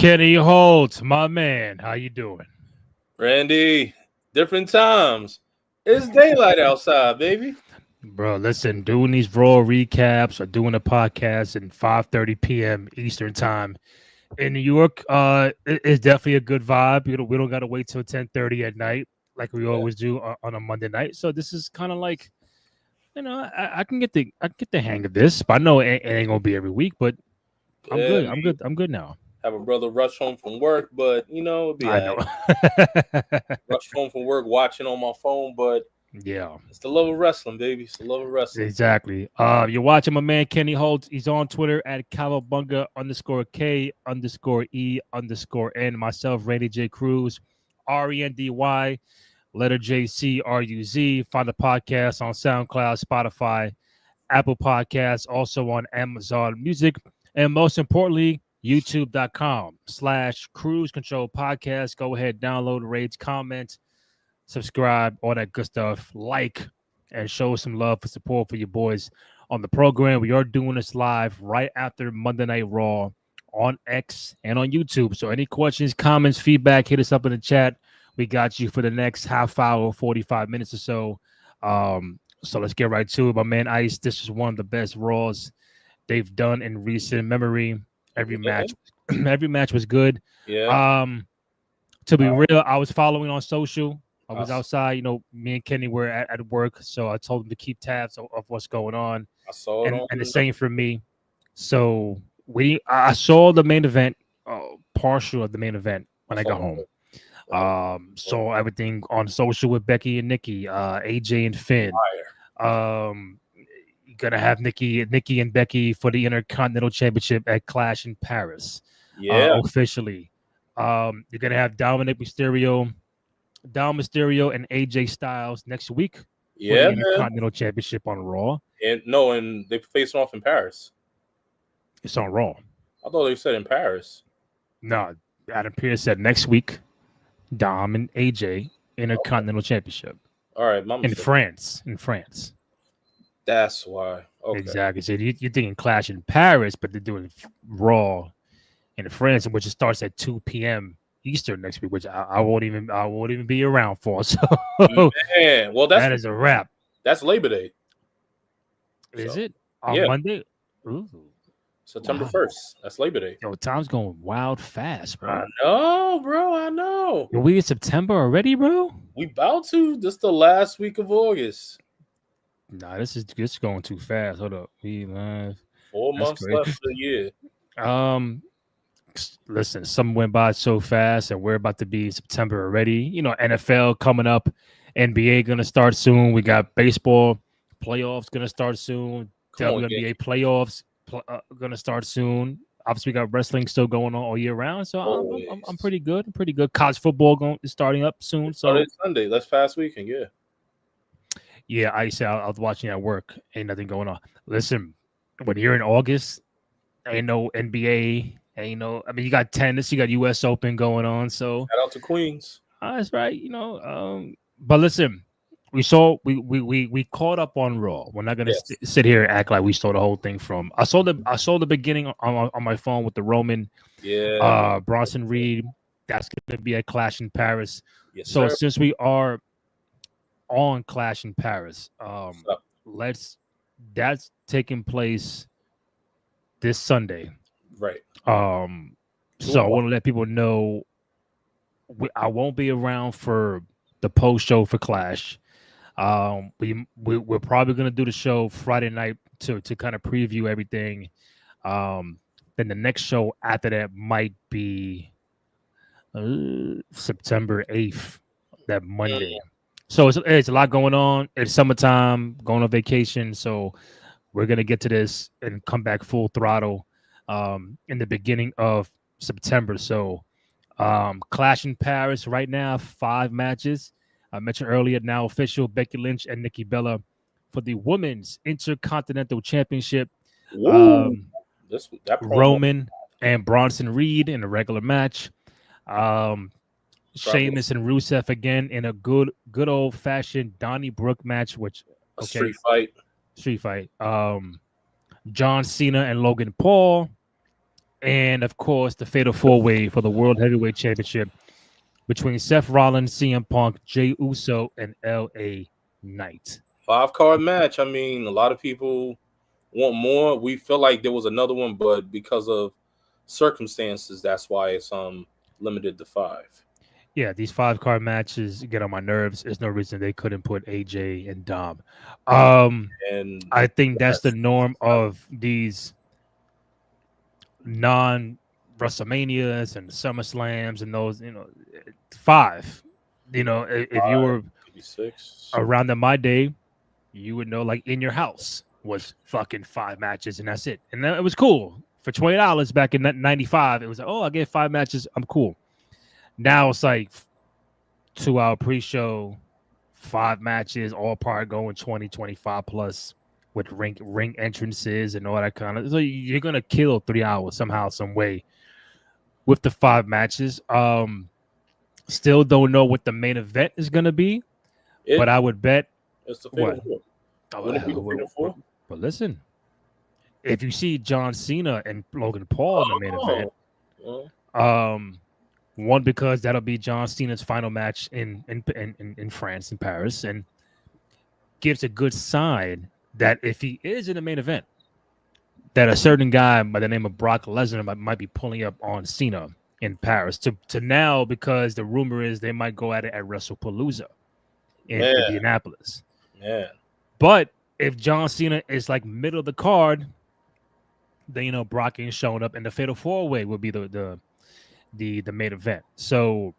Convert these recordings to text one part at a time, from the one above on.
Kenny Holt, my man. How you doing? Randy, different times. It's daylight outside, baby. Bro, listen, doing these Raw recaps or doing a podcast at 5:30 p.m. Eastern time in New York, it's definitely a good vibe. We don't got to wait till 10:30 at night like we always do on a Monday night. So this is kind of like, I can get the hang of this. But I know it ain't gonna be every week, but I'm Yeah, good. I'm good. I'm good now. have a brother rush home from work, but it'll be I all know. right. Rush home from work watching on my phone, but Yeah. it's the love of wrestling, baby. It's the love of wrestling. Exactly. You're watching my man Kenny Holt. He's on Twitter at Cowabunga_K_E_N. Myself, Randy J. Cruz, RENDY, letter JCRUZ. Find the podcast on SoundCloud, Spotify, Apple Podcasts, also on Amazon Music, and most importantly, YouTube.com/Cruise Control Podcast. Go ahead, download, rate, comment, subscribe, all that good stuff. Like and show some love for support for your boys on the program. We are doing this live right after Monday Night Raw on X and on YouTube. So any questions, comments, feedback, hit us up in the chat. We got you for the next half hour, 45 minutes or so. So let's get right to it. My man Ice, this is one of the best Raws they've done in recent memory. Every match was good. Yeah. To be real, I was following on social. I was outside, me and Kenny were at work, so I told him to keep tabs of what's going on. I saw it and the same for me. So I saw the main event, partial of the main event when I got home. Saw everything on social with Becky and Nikki, AJ and Finn. You're gonna have Nikki and Becky for the Intercontinental Championship at Clash in Paris. Yeah. Officially. You're gonna have Dom Mysterio and AJ Styles next week for the Intercontinental Championship on Raw. And they face off in Paris. It's on Raw. I thought they said in Paris. No, Adam Pearce said next week, Dom and AJ Intercontinental Championship. All right, in France. That's why. Okay. Exactly. So you're thinking Clash in Paris, but they're doing Raw in France, which starts at 2 p.m. Eastern next week, which I won't even be around for. So man, well that is a wrap. That's Labor Day. Is it on Monday? Ooh. September 1st. That's Labor Day. Yo, time's going wild fast, bro. I know, bro. I know. Are we in September already, bro? We about to. This is the last week of August. Nah, this is going too fast. Hold up. 4 months left of the year. Listen, something went by so fast, and we're about to be September already. NFL coming up, NBA gonna start soon. We got baseball playoffs gonna start soon. WNBA playoffs gonna start soon. Obviously, we got wrestling still going on all year round, so I'm pretty good. College football is starting up soon. So Sunday, that's past weekend, yeah. I was watching at work. Ain't nothing going on. Listen, when you're in August, ain't no NBA. You got tennis, you got U.S. Open going on. So shout out to Queens. That's right. But listen, we caught up on Raw. We're not gonna sit here and act like we saw the whole thing from. I saw the beginning on my phone with the Roman, Bronson Reed. That's gonna be a Clash in Paris. Yes, so sir. Since we are on Clash in Paris, that's taking place this Sunday. Right. So I want to let people know I won't be around for the post show for Clash. We're probably gonna do the show Friday night to kind of preview everything. Then the next show after that might be September 8th, that Monday. So it's a lot going on. It's summertime, going on vacation. So we're gonna get to this and come back full throttle in the beginning of September. So Clash in Paris right now, 5 matches. I mentioned earlier, now official, Becky Lynch and Nikki Bella for the Women's Intercontinental Championship. Roman and Bronson Reed in a regular match. Sheamus and Rusev again in a good old-fashioned Donnybrook match, which street fight. John Cena and Logan Paul and of course the Fatal 4-Way for the World Heavyweight Championship between Seth Rollins, CM Punk, Jey Uso, and LA Knight. 5-card match. I mean, a lot of people want more. We feel like there was another one, but because of circumstances, that's why it's limited to 5. Yeah, these 5-card matches get on my nerves. There's no reason they couldn't put AJ and Dom. And I think that's the norm of these non WrestleManias and SummerSlams and those, 5. If you were 6 around in my day, you would know, like, In Your House was fucking 5 matches and that's it. And it was cool. For $20 back in 95, it was like, oh, I get 5 matches. I'm cool. Now it's like 2-hour pre-show, 5 matches, all part going 20, 25 plus with ring entrances and all that kind of. So you're gonna kill 3 hours somehow, some way with the 5 matches. Still don't know what the main event is gonna be, but I would bet it's the Fatal 4. Wouldn't it be the Fatal 4? But listen, if you see John Cena and Logan Paul in the main event, one, because that'll be John Cena's final match in France, in Paris, and gives a good sign that if he is in the main event, that a certain guy by the name of Brock Lesnar might be pulling up on Cena in Paris to now, because the rumor is they might go at it at WrestlePalooza in Indianapolis. Yeah. But if John Cena is like middle of the card, then Brock ain't showing up, and the Fatal 4-Way would be the main event. So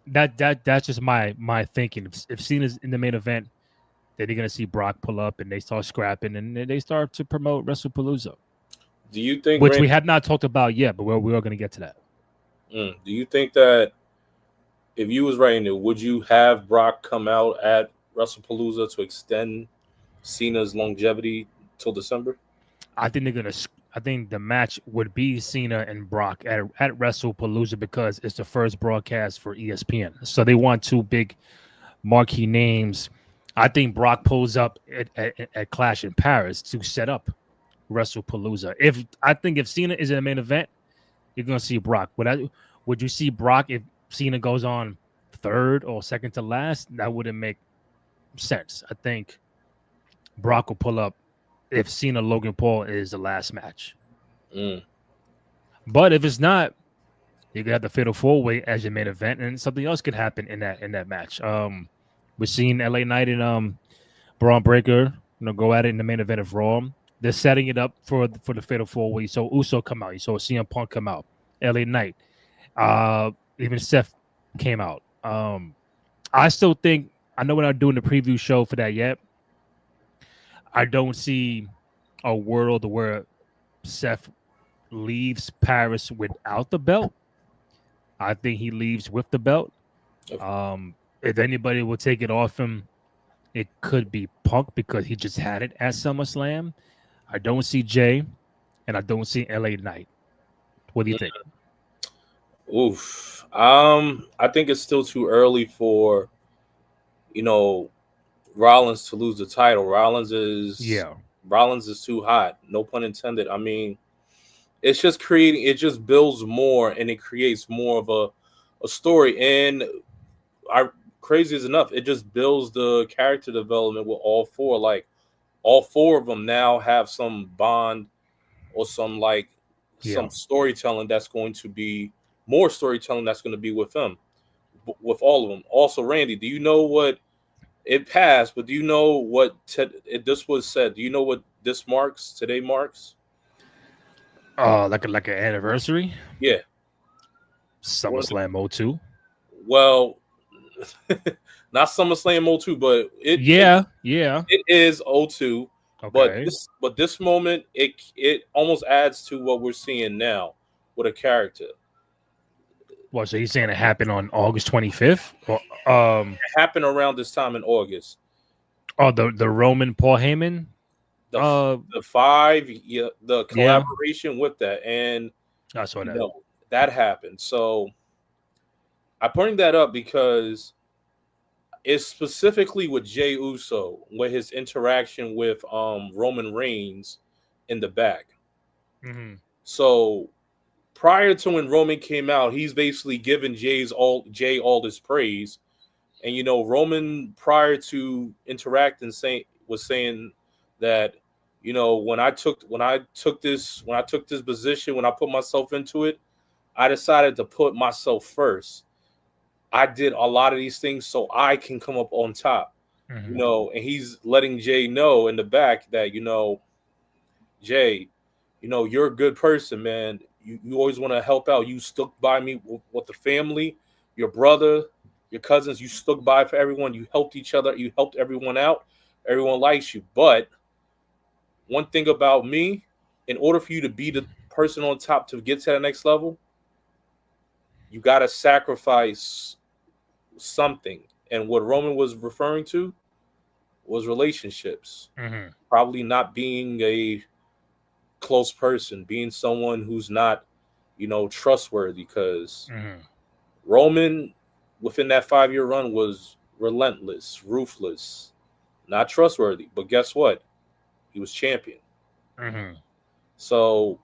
that's just my thinking. If Cena's in the main event, then you're gonna see Brock pull up and they start scrapping and they start to promote WrestlePalooza. Do you think, which we have not talked about yet, but we are gonna get to that. Do you think that if you was writing it, would you have Brock come out at WrestlePalooza to extend Cena's longevity till December? I think the match would be Cena and Brock at WrestlePalooza because it's the first broadcast for ESPN. So they want 2 big marquee names. I think Brock pulls up at Clash in Paris to set up WrestlePalooza. I think if Cena is in the main event, you're gonna see Brock. Would you see Brock if Cena goes on 3rd or 2nd to last? That wouldn't make sense. I think Brock will pull up if Cena Logan Paul is the last match. But if it's not, you could have the Fatal 4-Way as your main event, and something else could happen in that match. We're seeing LA Knight and Braun Breaker, go at it in the main event of Raw. They're setting it up for the Fatal 4-Way. So Uso come out. You saw CM Punk come out. LA Knight. Even Seth came out. I still think, I know we're not doing the preview show for that yet. I don't see a world where Seth leaves Paris without the belt. I think he leaves with the belt. If anybody will take it off him, it could be Punk because he just had it at SummerSlam. I don't see Jay, and I don't see LA Knight. What do you think? Oof. I think it's still too early for, Rollins to lose the title. Rollins is too hot. No pun intended. I mean, it's just it just builds more and it creates more of a story. And crazy as enough, it just builds the character development with all 4. Like, all 4 of them now have some bond or some storytelling that's going to be more storytelling that's going to be with them, with all of them. Also, Randy, do you know what it passed? But do you know what this was said? Do you know what this marks? Today marks? Like an anniversary? Yeah. SummerSlam 02. Well, not SummerSlam 02, but it is 02. Okay. But this moment, it almost adds to what we're seeing now with a character. Well, so he's saying it happened on August 25th? Or, it happened around this time in August. Oh, the Roman Paul Heyman? The 5, the collaboration with that. And I saw that. That happened. So I bring that up because it's specifically with Jey Uso, with his interaction with Roman Reigns in the back. Mm-hmm. So prior to when Roman came out, he's basically given Jay all this praise. And Roman prior to interacting was saying that when I took this position, when I put myself into it, I decided to put myself first. I did a lot of these things so I can come up on top. Mm-hmm. And he's letting Jay know in the back that Jay, you're a good person, man. You always want to help out. You stuck by me with the family, your brother, your cousins. You stuck by for everyone. You helped each other. You helped everyone out. Everyone likes you. But one thing about me, in order for you to be the person on top to get to the next level, you got to sacrifice something. And what Roman was referring to was relationships. Mm-hmm. Probably not being a close person, being someone who's not, trustworthy, because Roman within that 5-year run was relentless, ruthless, not trustworthy. But guess what? He was champion. Mm-hmm. So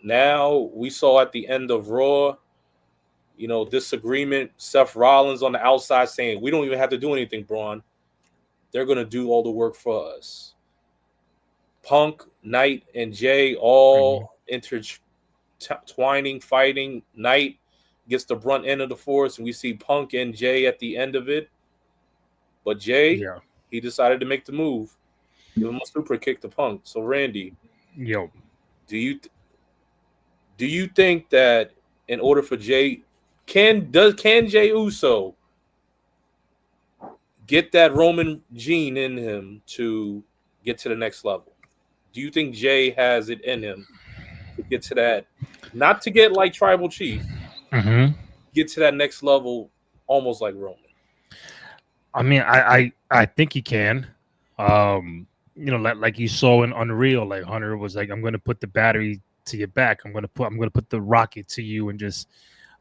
now we saw at the end of Raw, disagreement. Seth Rollins on the outside saying, we don't even have to do anything, Braun. They're going to do all the work for us. Punk, Knight, and Jay all intertwining, fighting. Knight gets the brunt end of the force, and we see Punk and Jay at the end of it. But Jay, he decided to make the move. Give him a super kick to Punk. So Randy, do you think that in order for Jay, can Jay Uso get that Roman gene in him to get to the next level? Do you think Jay has it in him to get to that? Not to get like Tribal Chief, get to that next level, almost like Roman. I mean, I think he can. Like you saw in Unreal, like Hunter was like, I'm going to put the battery to your back. I'm going to put the rocket to you, and just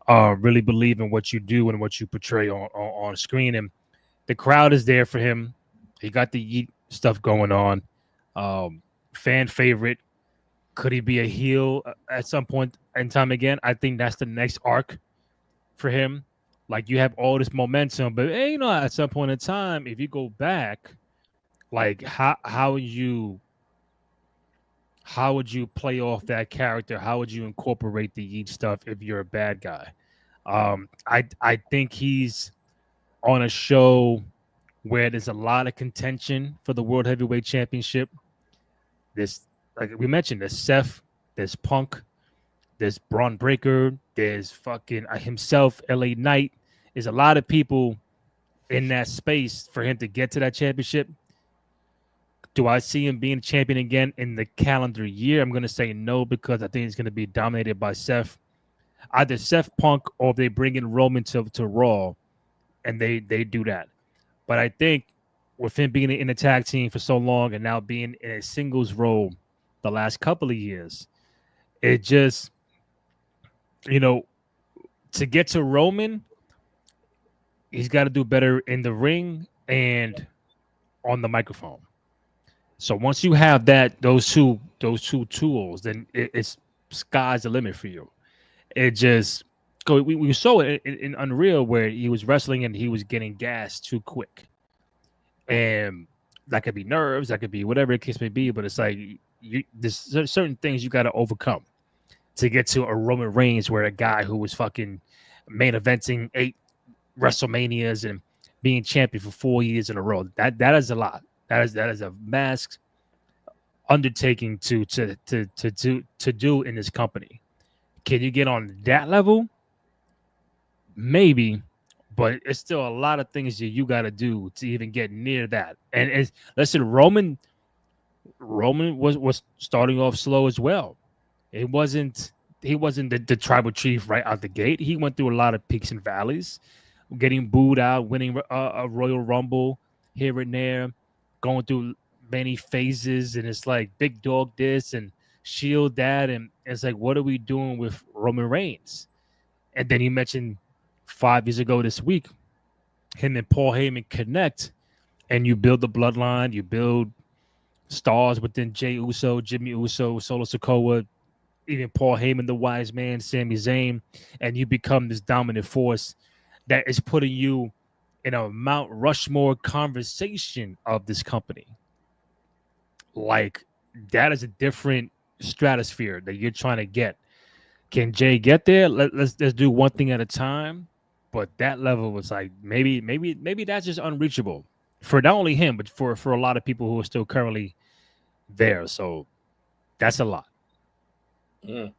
really believe in what you do and what you portray on screen. And the crowd is there for him. He got the Yeet stuff going on. Fan favorite. Could he be a heel at some point in time again? I think that's the next arc for him. Like, you have all this momentum, but at some point in time, if you go back, like how would you play off that character? How would you incorporate the Yeet stuff if you're a bad guy? I think he's on a show where there's a lot of contention for the World Heavyweight Championship. This, like we mentioned, there's Seth, there's Punk, there's Braun Breaker, there's fucking himself, LA Knight. There's a lot of people in that space for him to get to that championship. Do I see him being champion again in the calendar year? I'm going to say no, because I think it's going to be dominated by Seth. Either Seth, Punk, or they bring in Roman to Raw, and they do that. But I think with him being in the tag team for so long and now being in a singles role the last couple of years, it just, to get to Roman, he's got to do better in the ring and on the microphone. So once you have those two tools, then it's sky's the limit for you. It just go. We saw it in Unreal, where he was wrestling and he was getting gassed too quick, and that could be nerves, that could be whatever the case may be. But it's like there's certain things you got to overcome to get to a Roman Reigns, where a guy who was fucking main eventing 8 WrestleManias and being champion for 4 years in a row. That is a lot. That is a masked undertaking to do in this company. Can you get on that level? Maybe, but it's still a lot of things that you got to do to even get near that. And listen, Roman was starting off slow as well. He wasn't the tribal chief right out the gate. He went through a lot of peaks and valleys, getting booed out, winning a Royal Rumble here and there, going through many phases, and it's like big dog this and shield that, and it's like, what are we doing with Roman Reigns? And then you mentioned 5 years ago this week, him and Paul Heyman connect, and you build the bloodline, you build stars within Jey Uso, Jimmy Uso, Solo Sikoa. even Paul Heyman, the wise man, Sami Zayn, and you become this dominant force that is putting you in a Mount Rushmore conversation of this company. Like, that is a different stratosphere that you're trying to get. Can Jay get there? Let's do one thing at a time. But that level was like maybe that's just unreachable for not only him, but for a lot of people who are still currently there. So that's a lot. Mm.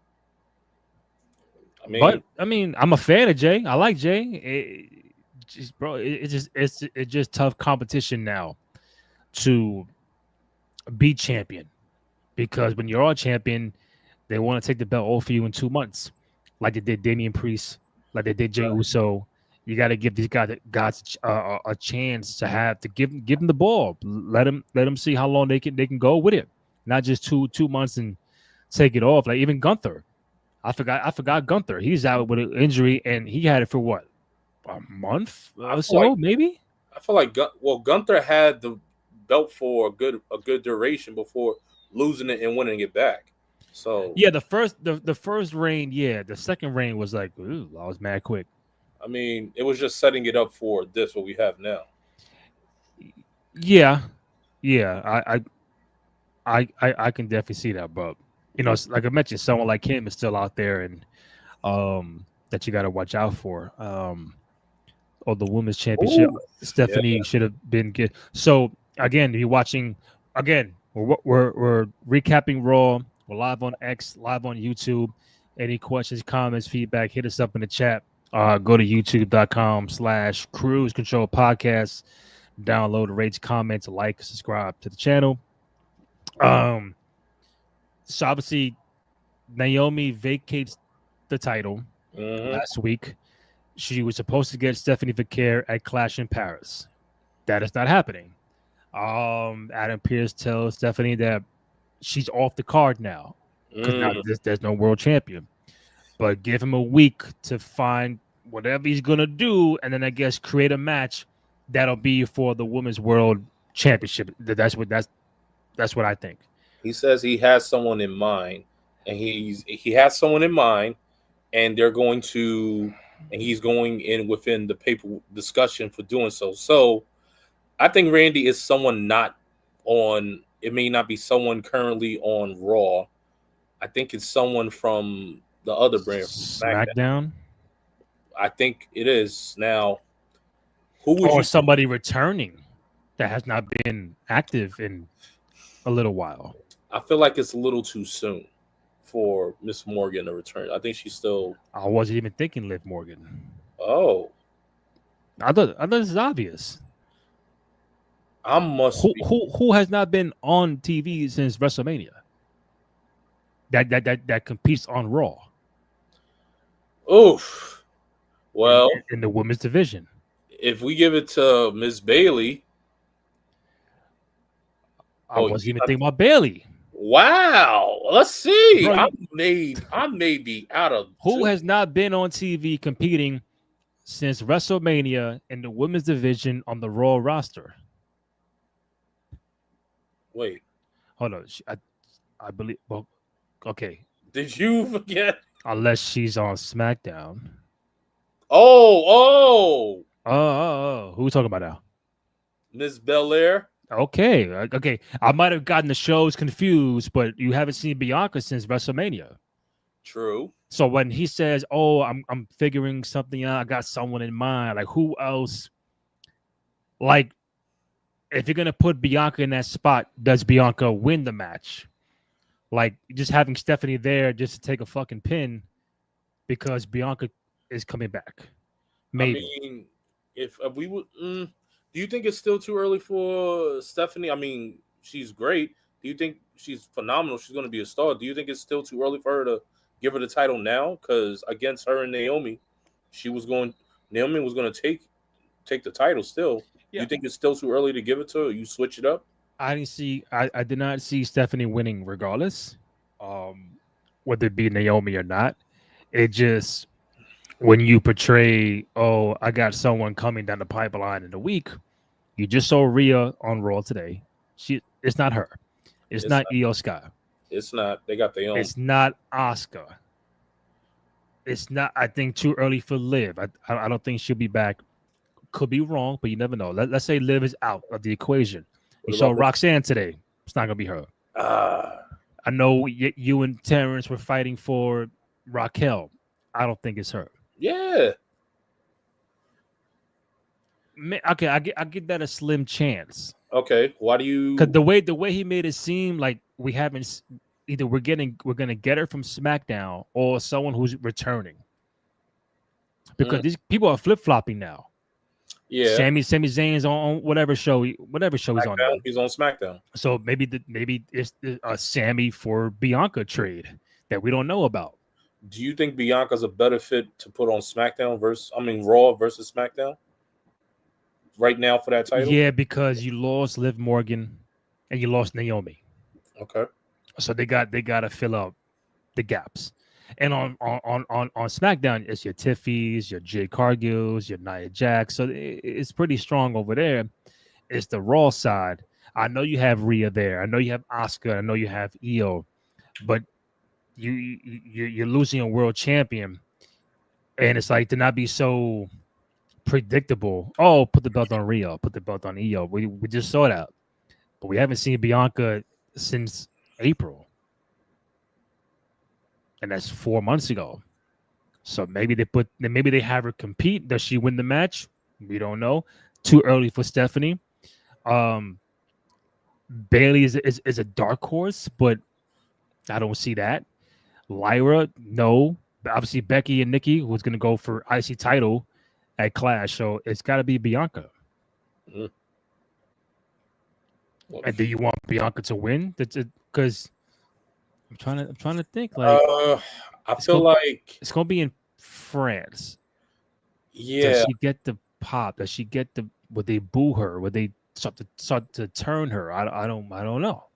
I mean, I'm a fan of Jay. I like Jay. It's just tough competition now to be champion, because when you're all champion, they want to take the belt off for you in 2 months, like they did Damian Priest, like they did Jey Uso. You got to give these guys a chance to give them the ball. Let them see how long they can go with it, not just 2 months and take it off. Like even Gunther, I forgot Gunther. He's out with an injury and he had it for what, a month or so, like, maybe. I feel like Gunther had the belt for a good duration before losing it and winning it back. So yeah, the first reign, yeah, the second reign was like, ooh, I was mad quick. I mean, it was just setting it up for what we have now. Yeah, I can definitely see that, but you know, like I mentioned, someone like him is still out there, and that you got to watch out for. Or the women's championship, Stephanie should have been good. So again, if you're watching, again, we're recapping Raw. We're live on X, live on YouTube. Any questions, comments, feedback, hit us up in the chat. Go to youtube.com/Cruise Control Podcast. Download, rate, comment, like, subscribe to the channel. So obviously, Naomi vacates the title last week. She was supposed to get Stephanie Vaquer at Clash in Paris. That is not happening. Adam Pearce tells Stephanie that she's off the card now because now there's no world champion. But give him a week to find whatever he's gonna do, and then I guess create a match that'll be for the Women's World Championship. That's what I think. He says he has someone in mind, and he has someone in mind, and they're going to. And he's going in within the paper discussion for doing so. So I think Randy is someone not on. It may not be someone currently on Raw. I think it's someone from the other brand, from SmackDown. I think it is. Now, who would or somebody returning that has not been active in a little while? I feel like it's a little too soon for Miss Morgan to return. I think she's still. I wasn't even thinking Liv Morgan. Oh, I thought this is obvious. Who has not been on TV since WrestleMania? That competes on Raw. Oof. Well, in the women's division, if we give it to Miss Bailey, I wasn't even thinking about Bailey. Wow, let's see. Bro, I may be out of. Who has not been on TV competing since WrestleMania in the women's division on the Raw roster? Wait, hold on. I believe. Well, okay. Did you forget? Unless she's on SmackDown. Oh. Who are we talking about now? Miss Belair. Okay. I might have gotten the shows confused, but you haven't seen Bianca since WrestleMania. True. So when he says, "Oh, I'm figuring something out. I got someone in mind." Like who else? Like, if you're gonna put Bianca in that spot, does Bianca win the match? Like just having Stephanie there just to take a fucking pin because Bianca is coming back. Maybe. I mean, if we would. Do you think it's still too early for Stephanie? I mean, she's great. Do you think she's phenomenal? She's going to be a star. Do you think it's still too early for her to give her the title now? Because against her and Naomi, Naomi was going to take the title still. Yeah. Do you think it's still too early to give it to her? You switch it up? I did not see Stephanie winning regardless, whether it be Naomi or not. It just, when you portray, oh, I got someone coming down the pipeline in a week. You just saw Rhea on Raw today. It's not her. It's not Io Sky. It's not. They got their own. It's not Asuka. It's not. I think too early for Liv. I don't think she'll be back. Could be wrong, but you never know. Let's say Liv is out of the equation. You saw Roxanne today. It's not gonna be her. I know you and Terrence were fighting for Raquel. I don't think it's her. Yeah. Okay, I give that a slim chance. Okay, why do you? Because the way he made it seem like we haven't either we're gonna get her from SmackDown or someone who's returning. Because these people are flip flopping now. Yeah, Sami Zayn's on whatever show he's on now. He's on SmackDown. So maybe it's a Sami for Bianca trade that we don't know about. Do you think Bianca's a better fit to put on SmackDown Raw versus SmackDown right now for that title? Yeah, because you lost Liv Morgan and you lost Naomi. Okay. So they got to fill up the gaps. And on SmackDown, it's your Tiffys, your Jade Cargills, your Nia Jax. So it's pretty strong over there. It's the Raw side. I know you have Rhea there. I know you have Asuka. I know you have Io, but you're losing a world champion, and it's like to not be so predictable. Oh, put the belt on Rhea. Put the belt on Io. We just saw that, but we haven't seen Bianca since April. And that's 4 months ago. So maybe they have her compete. Does she win the match? We don't know. Too early for Stephanie. Bailey is a dark horse, but I don't see that. Lyra, no. Obviously Becky and Nikki, who's going to go for IC title at Clash. So it's got to be Bianca. Mm. And do you want Bianca to win? Because I'm trying to think. Like, I feel like it's gonna be in France. Yeah. Does she get the pop? Does she get the? Would they boo her? Would they start to turn her? I don't know.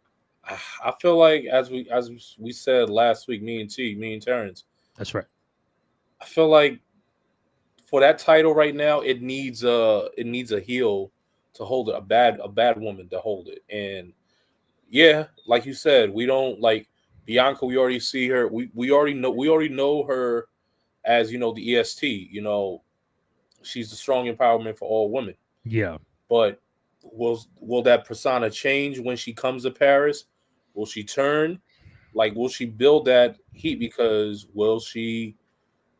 I feel like as we said last week, me and Terrence. That's right. I feel like for that title right now, it needs a heel to hold it, a bad woman to hold it, and yeah, like you said, we don't like. Bianca, we already see her. We already know her as, the EST. She's the strong empowerment for all women. Yeah. But will that persona change when she comes to Paris? Will she turn? Like, will she build that heat? Because will she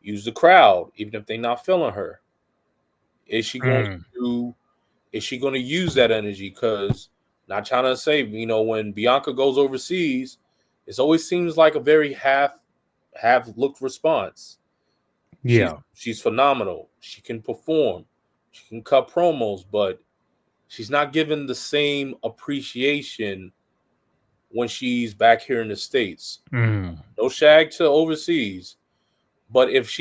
use the crowd even if they're not feeling her? Is she going to use that energy? Because not trying to say, when Bianca goes overseas, it always seems like a very half looked response. Yeah. She's phenomenal. She can perform. She can cut promos, but she's not given the same appreciation when she's back here in the States. No shag to overseas. But if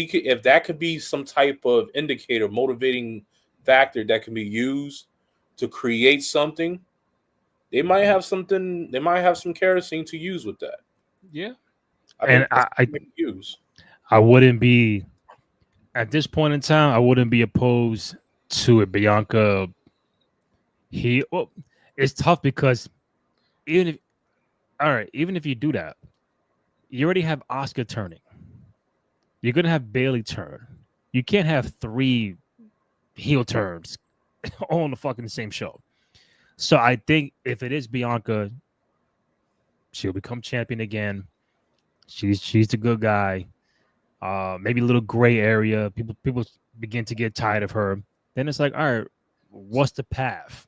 that could be some type of indicator, motivating factor that can be used to create something, they might have something. They might have some kerosene to use with that. Yeah, I I wouldn't be at this point in time. I wouldn't be opposed to a Bianca. It's tough because even if you do that, you already have Asuka turning. You're gonna have Bailey turn. You can't have 3 heel turns all on the fucking same show. So I think if it is Bianca, she'll become champion again. She's the good guy. Maybe a little gray area. People begin to get tired of her. Then it's like, all right, what's the path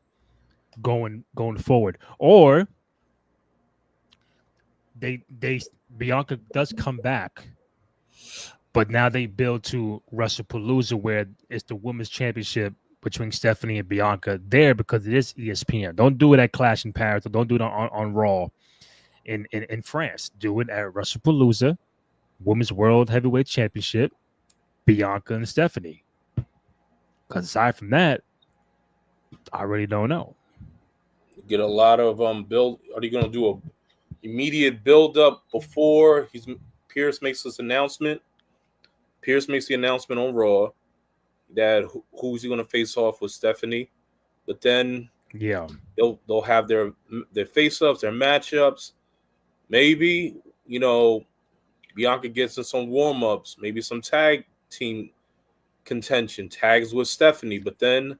going forward? Or Bianca does come back, but now they build to WrestlePalooza where it's the women's championship between Stephanie and Bianca there because it is ESPN. Don't do it at Clash in Paris or don't do it on Raw in France. Do it at WrestlePalooza, Women's World Heavyweight Championship, Bianca and Stephanie. Because aside from that, I really don't know. Get a lot of build. Are you going to do a immediate build up before Pierce makes this announcement? Pierce makes the announcement on Raw that who's he going to face off with Stephanie, but then yeah, they'll have their face ups, their matchups. Maybe, Bianca gets in some warm-ups, maybe some tag team contention, tags with Stephanie, but then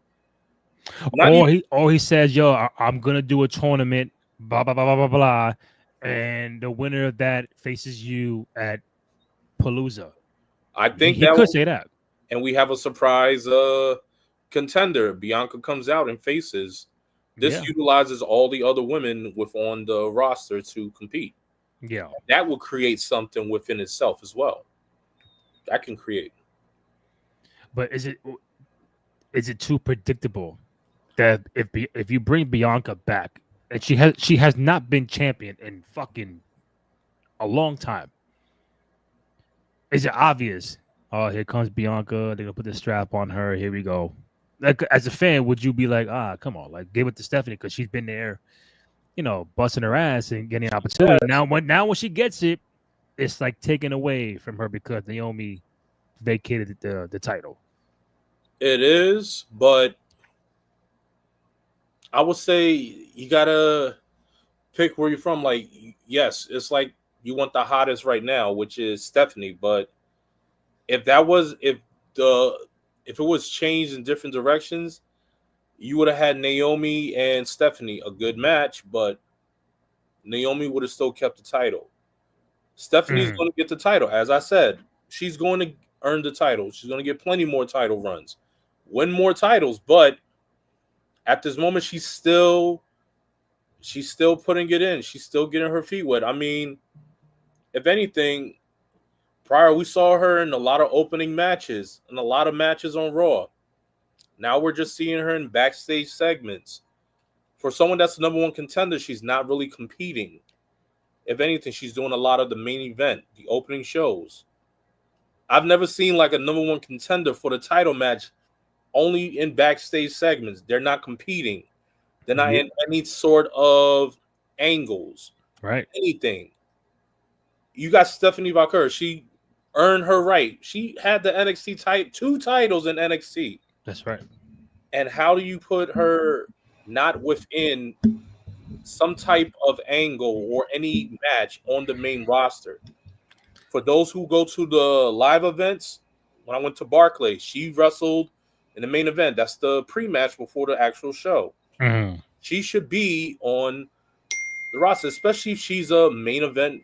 he says, "Yo, I'm gonna do a tournament, blah blah blah blah blah blah, and the winner of that faces you at Palooza." I think he could say that, and we have a surprise contender. Bianca comes out and faces. This utilizes all the other women on the roster to compete. Yeah, that will create something within itself as well. That can create. But is it too predictable that if you bring Bianca back and she has not been champion in fucking a long time? Is it obvious? Oh, here comes Bianca. They're gonna put the strap on her. Here we go. Like, as a fan, would you be like, come on, like, give it to Stephanie because she's been there, busting her ass and getting an opportunity. Now when she gets it, it's like taken away from her because Naomi vacated the title. It is, but I would say you gotta pick where you're from. Like, yes, it's like you want the hottest right now, which is Stephanie. But if it was changed in different directions, you would have had Naomi and Stephanie, a good match, but Naomi would have still kept the title. Stephanie's going to get the title. As I said, she's going to earn the title. She's going to get plenty more title runs, win more titles. But at this moment, she's still putting it in. She's still getting her feet wet. I mean, if anything, prior we saw her in a lot of opening matches and a lot of matches on Raw. Now we're just seeing her in backstage segments. For someone that's the number one contender, she's not really competing. If anything, she's doing a lot of the main event, the opening shows. I've never seen like a number one contender for the title match only in backstage segments. They're not competing. They're not in any sort of angles. Right. Anything. You got Stephanie Valkyrie. She earned her right. She had the NXT 2 titles in NXT. That's right. And how do you put her not within some type of angle or any match on the main roster? For those who go to the live events, when I went to Barclays, she wrestled in the main event. That's the pre-match before the actual show. Mm-hmm. She should be on the roster, especially if she's a main event.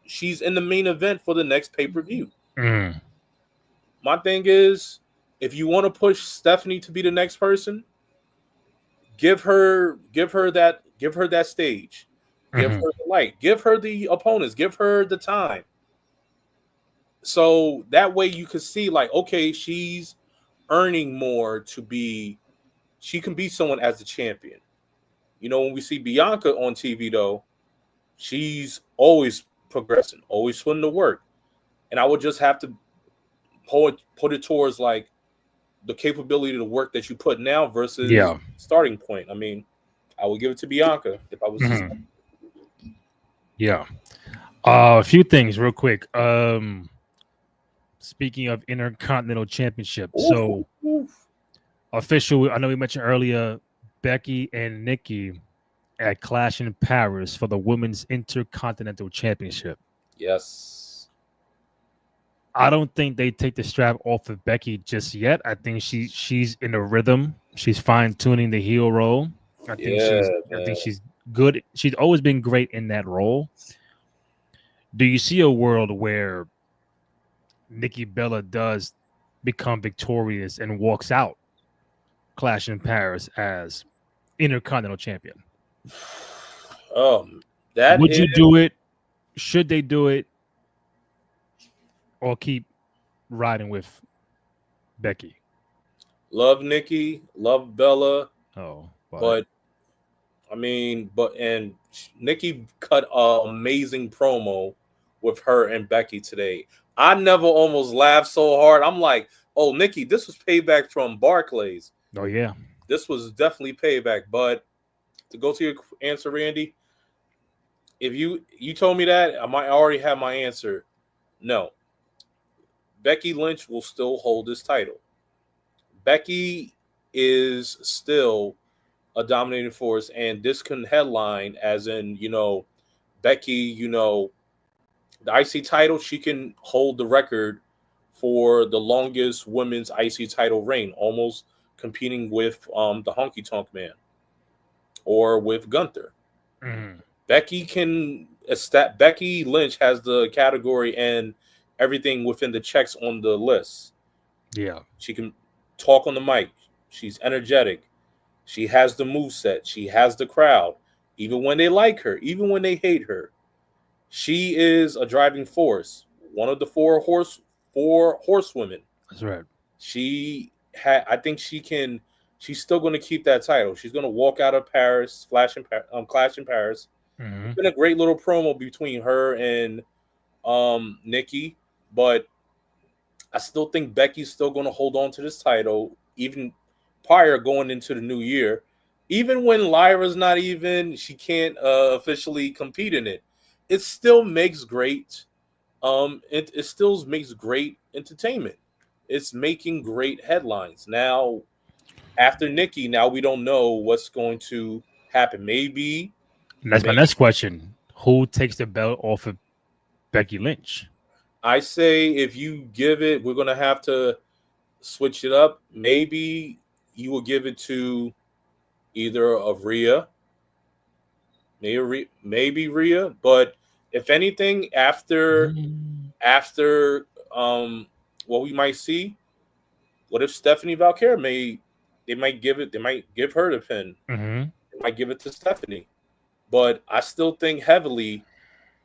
She's in the main event for the next pay-per-view. Mm. My thing is, if you want to push Stephanie to be the next person, give her that stage. Give her the light. Give her the opponents. Give her the time. So that way you can see, like, okay, she's earning more she can be someone as the champion. When we see Bianca on TV, though, she's always progressing, always putting to work. And I would just have to put it towards, like, the capability of the work that you put now versus starting point. I mean, I would give it to Bianca if I was a few things real quick. Speaking of Intercontinental Championship, official, I know we mentioned earlier, Becky and Nikki at Clash in Paris for the Women's Intercontinental Championship. Yes. I don't think they take the strap off of Becky just yet. I think she's in a rhythm. She's fine-tuning the heel role. I think she's good. She's always been great in that role. Do you see a world where Nikki Bella does become victorious and walks out Clash in Paris as Intercontinental Champion? Would you do it? Should they do it? Or keep riding with Becky? Love Nikki, love Bella. But Nikki cut an amazing promo with her and Becky today. I never almost laughed so hard. I'm like, oh, Nikki, this was payback from Barclays. Oh, yeah. This was definitely payback. But to go to your answer, Randy, if you told me that, I might already have my answer. No. Becky Lynch will still hold this title. Becky is still a dominating force, and this can headline as in, Becky, you know, the IC title, she can hold the record for the longest women's IC title reign, almost competing with the Honky Tonk Man or with Gunther. Mm-hmm. Becky Lynch has the category and everything within the checks on the list. Yeah. She can talk on the mic. She's energetic. She has the moveset. She has the crowd. Even when they like her, even when they hate her, she is a driving force. One of the four horsewomen. That's right. I think she's still going to keep that title. She's going to walk out of Paris, Clash in Paris. Mm-hmm. It's been a great little promo between her and Nikki, but I still think Becky's still going to hold on to this title, even prior going into the new year. Even when Lyra's not even, she can't officially compete in it. It still makes great. It still makes great entertainment. It's making great headlines. Now, after Nikki, now we don't know what's going to happen. Maybe. And that's my next question. Who takes the belt off of Becky Lynch? I say if you give it, we're going to have to switch it up. Maybe you will give it to either of Rhea. Maybe Rhea. But if anything, after what we might see, what if Stephanie Valkyrie they might give her the pin. Mm-hmm. They might give it to Stephanie. But I still think heavily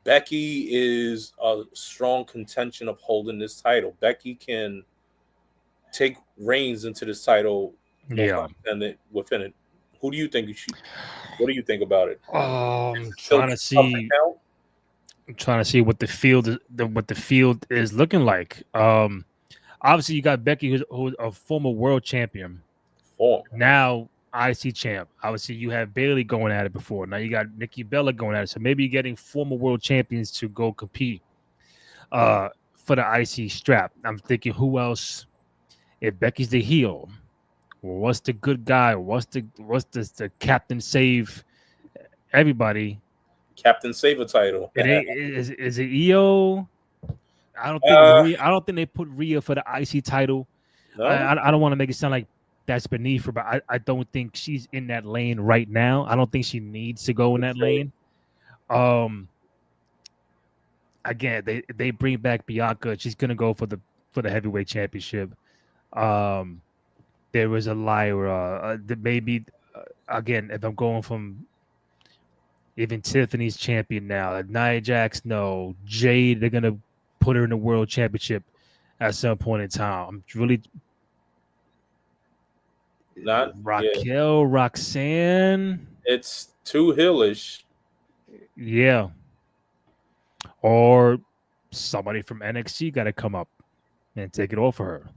Becky is a strong contention of holding this title. Becky can take reins into this title. And within it. Who do you think you should? What do you think about it? Trying to see what the field is looking like. Obviously you got Becky, who's a former world champion. Now IC champ. Obviously you have Bayley going at it before. Now you got Nikki Bella going at it. So maybe you're getting former world champions to go compete for the IC strap. I'm thinking, who else? If Becky's the heel, what's the good guy? What's the captain save everybody? Captain save a title. Is it EO? I don't think they put Rhea for the IC title. No? I don't want to make it sound like that's beneath her, but I don't think she's in that lane right now. I don't think she needs to go in that lane. Again, they bring back Bianca. She's gonna go for the heavyweight championship. There was a Lyra. Maybe again, if I'm going from even Tiffany's champion now, Nia Jax, no Jade. They're gonna put her in the world championship at some point in time. I'm really not Raquel, Roxanne. It's too hillish. Yeah. Or somebody from NXT got to come up and take it off of her.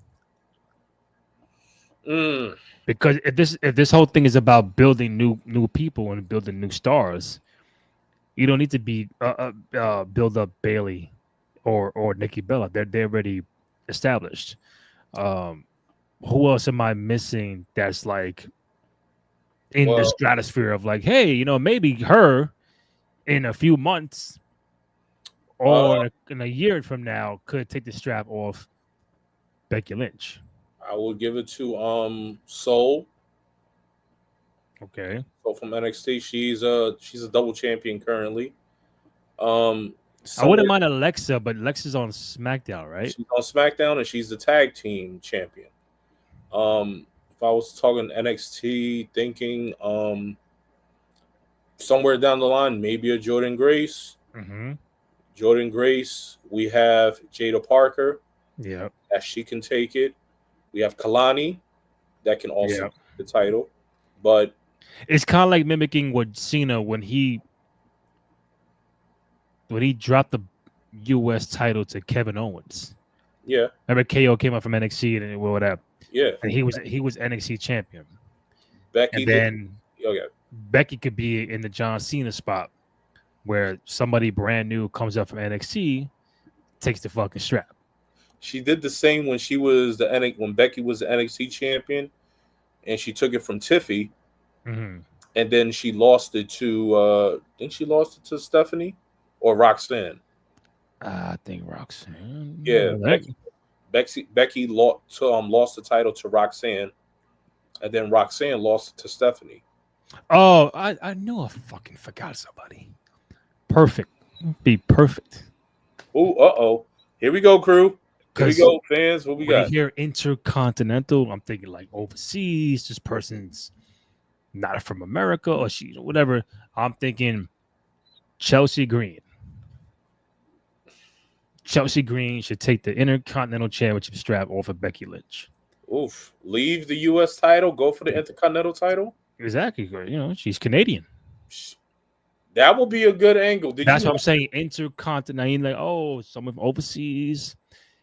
Because if this whole thing is about building new people and building new stars, you don't need to be build up Bayley or Nikki Bella. They're already established. Who else am I missing that's like in the stratosphere of like, hey, you know, maybe her in a few months or in a year from now could take the strap off Becky Lynch? I will give it to Soul. Okay. So from NXT, she's a double champion currently. I wouldn't mind Alexa, but Alexa's on SmackDown, right? She's on SmackDown and she's the tag team champion. If I was talking NXT, thinking somewhere down the line, maybe a Jordynne Grace. Mm-hmm. Jordynne Grace. We have Jada Parker. Yeah. That she can take it. We have Kalani that can also take the title. But it's kind of like mimicking what Cena when he dropped the U.S. title to Kevin Owens. Yeah. Remember KO came up from NXT and whatever. Yeah. And he was NXT champion. Becky Becky could be in the John Cena spot where somebody brand new comes up from NXT, takes the fucking strap. She did the same when she was when Becky was the NXT champion, and she took it from Tiffy, and then she lost it to Stephanie. or Roxanne? I think Roxanne. Yeah, Becky lost the title to Roxanne, and then Roxanne lost it to Stephanie. Oh, I knew I fucking forgot somebody. Perfect. Be perfect. Oh, here we go, crew. Here we go, fans. What we got? When you hear intercontinental, I'm thinking like overseas. This person's not from America or she whatever. I'm thinking Chelsea Green. Chelsea Green should take the Intercontinental Championship strap off of Becky Lynch. Oof. Leave the U.S. title, go for the Intercontinental title? Exactly. You know, she's Canadian. That will be a good angle. That's what I'm saying. Intercontinental. Like, oh, someone overseas.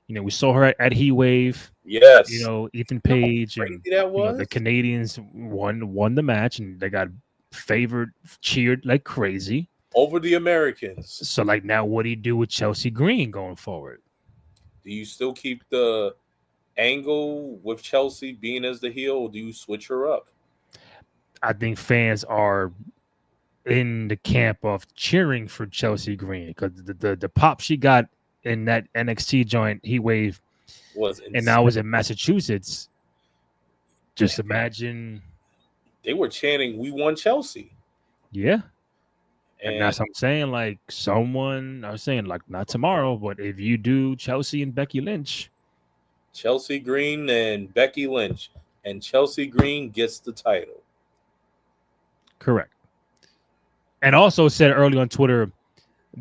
You know, we saw her at HeatWave. Yes. You know, Ethan Page and that was? The Canadians won the match and they got favored, cheered like crazy. Over the Americans. So, like, now what do you do with Chelsea Green going forward? Do you still keep the angle with Chelsea being as the heel, or do you switch her up? I think fans are in the camp of cheering for Chelsea Green because the pop she got in that NXT joint HeatWave was insane. And now was in Massachusetts. Just imagine they were chanting, "We won Chelsea." Yeah. And that's what I'm saying. Like I was saying, like not tomorrow, but if you do Chelsea and Becky Lynch. Chelsea Green and Becky Lynch. And Chelsea Green gets the title. Correct. And also said early on Twitter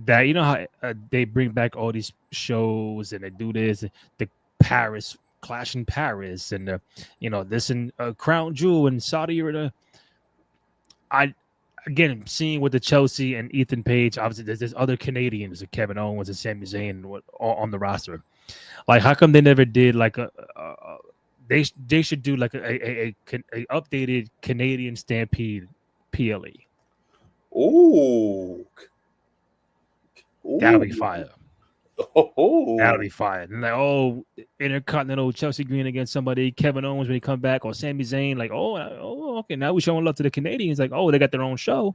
that, you know how they bring back all these shows and they do this, the Paris, Clash in Paris, and this in Crown Jewel in Saudi Arabia. Again, seeing with the Chelsea and Ethan Page, obviously there's other Canadians, like Kevin Owens and Sami Zayn on the roster. Like, how come they never did like they should do like a updated Canadian Stampede PLE. Ooh. That'll be fire. Oh, that'll be fire. And like, Intercontinental Chelsea Green against somebody, Kevin Owens when he come back, or Sami Zayn, like, okay, now we're showing love to the Canadians. Like, they got their own show.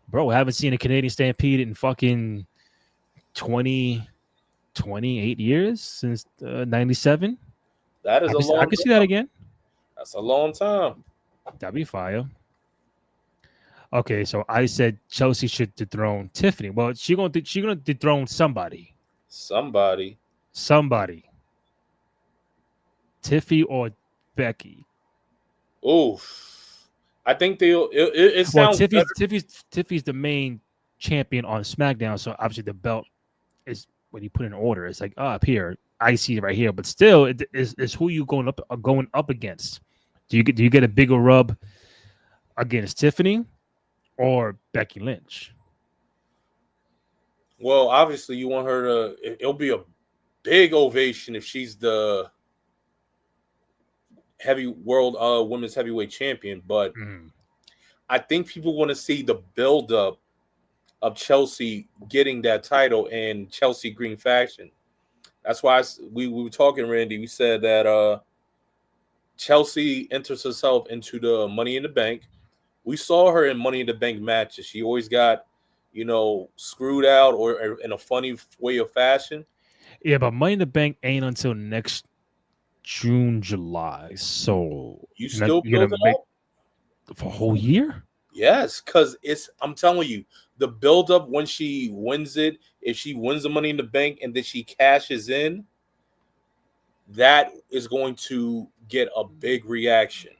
Bro, I haven't seen a Canadian Stampede in fucking 28 years since 97. That is I can see that again. That's a long time. That'd be fire. Okay, so I said Chelsea should dethrone Tiffany. Well, she's gonna dethrone somebody. Somebody. Tiffy or Becky. Oof. I think it sounds better. Tiffy's the main champion on SmackDown, so obviously the belt is when you put in order. It's like up here, I see it right here, but still, it's who you going up against. Do you get a bigger rub against Tiffany or Becky Lynch? Well, obviously, you want her to. It'll be a big ovation if she's the women's heavyweight champion. But I think people want to see the buildup of Chelsea getting that title in Chelsea Green faction. That's why we were talking, Randy. We said that Chelsea enters herself into the Money in the Bank. We saw her in Money in the Bank matches. She always got, screwed out or in a funny way of fashion. Yeah, but Money in the Bank ain't until next June, July. So you still build it up for a whole year? Yes, because I'm telling you, the build-up when she wins it, if she wins the Money in the Bank and then she cashes in, that is going to get a big reaction.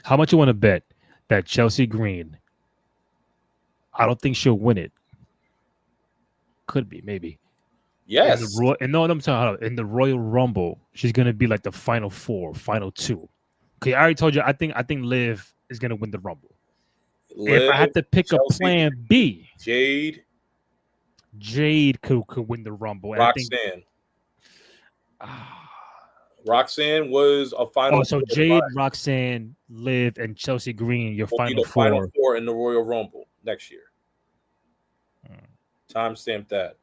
How much you want to bet that Chelsea Green, I don't think she'll win it. Could be, maybe. Yes. In the Royal Rumble, she's gonna be like the final 4, final 2. Okay, I already told you. I think Liv is gonna win the Rumble. If I had to pick Chelsea, a plan B, Jade could win the Rumble. Roxanne. Roxanne was a final. Oh, so Jade, Roxanne, Liv, and Chelsea Green, your final 4. Final 4 in the Royal Rumble next year. Timestamp that.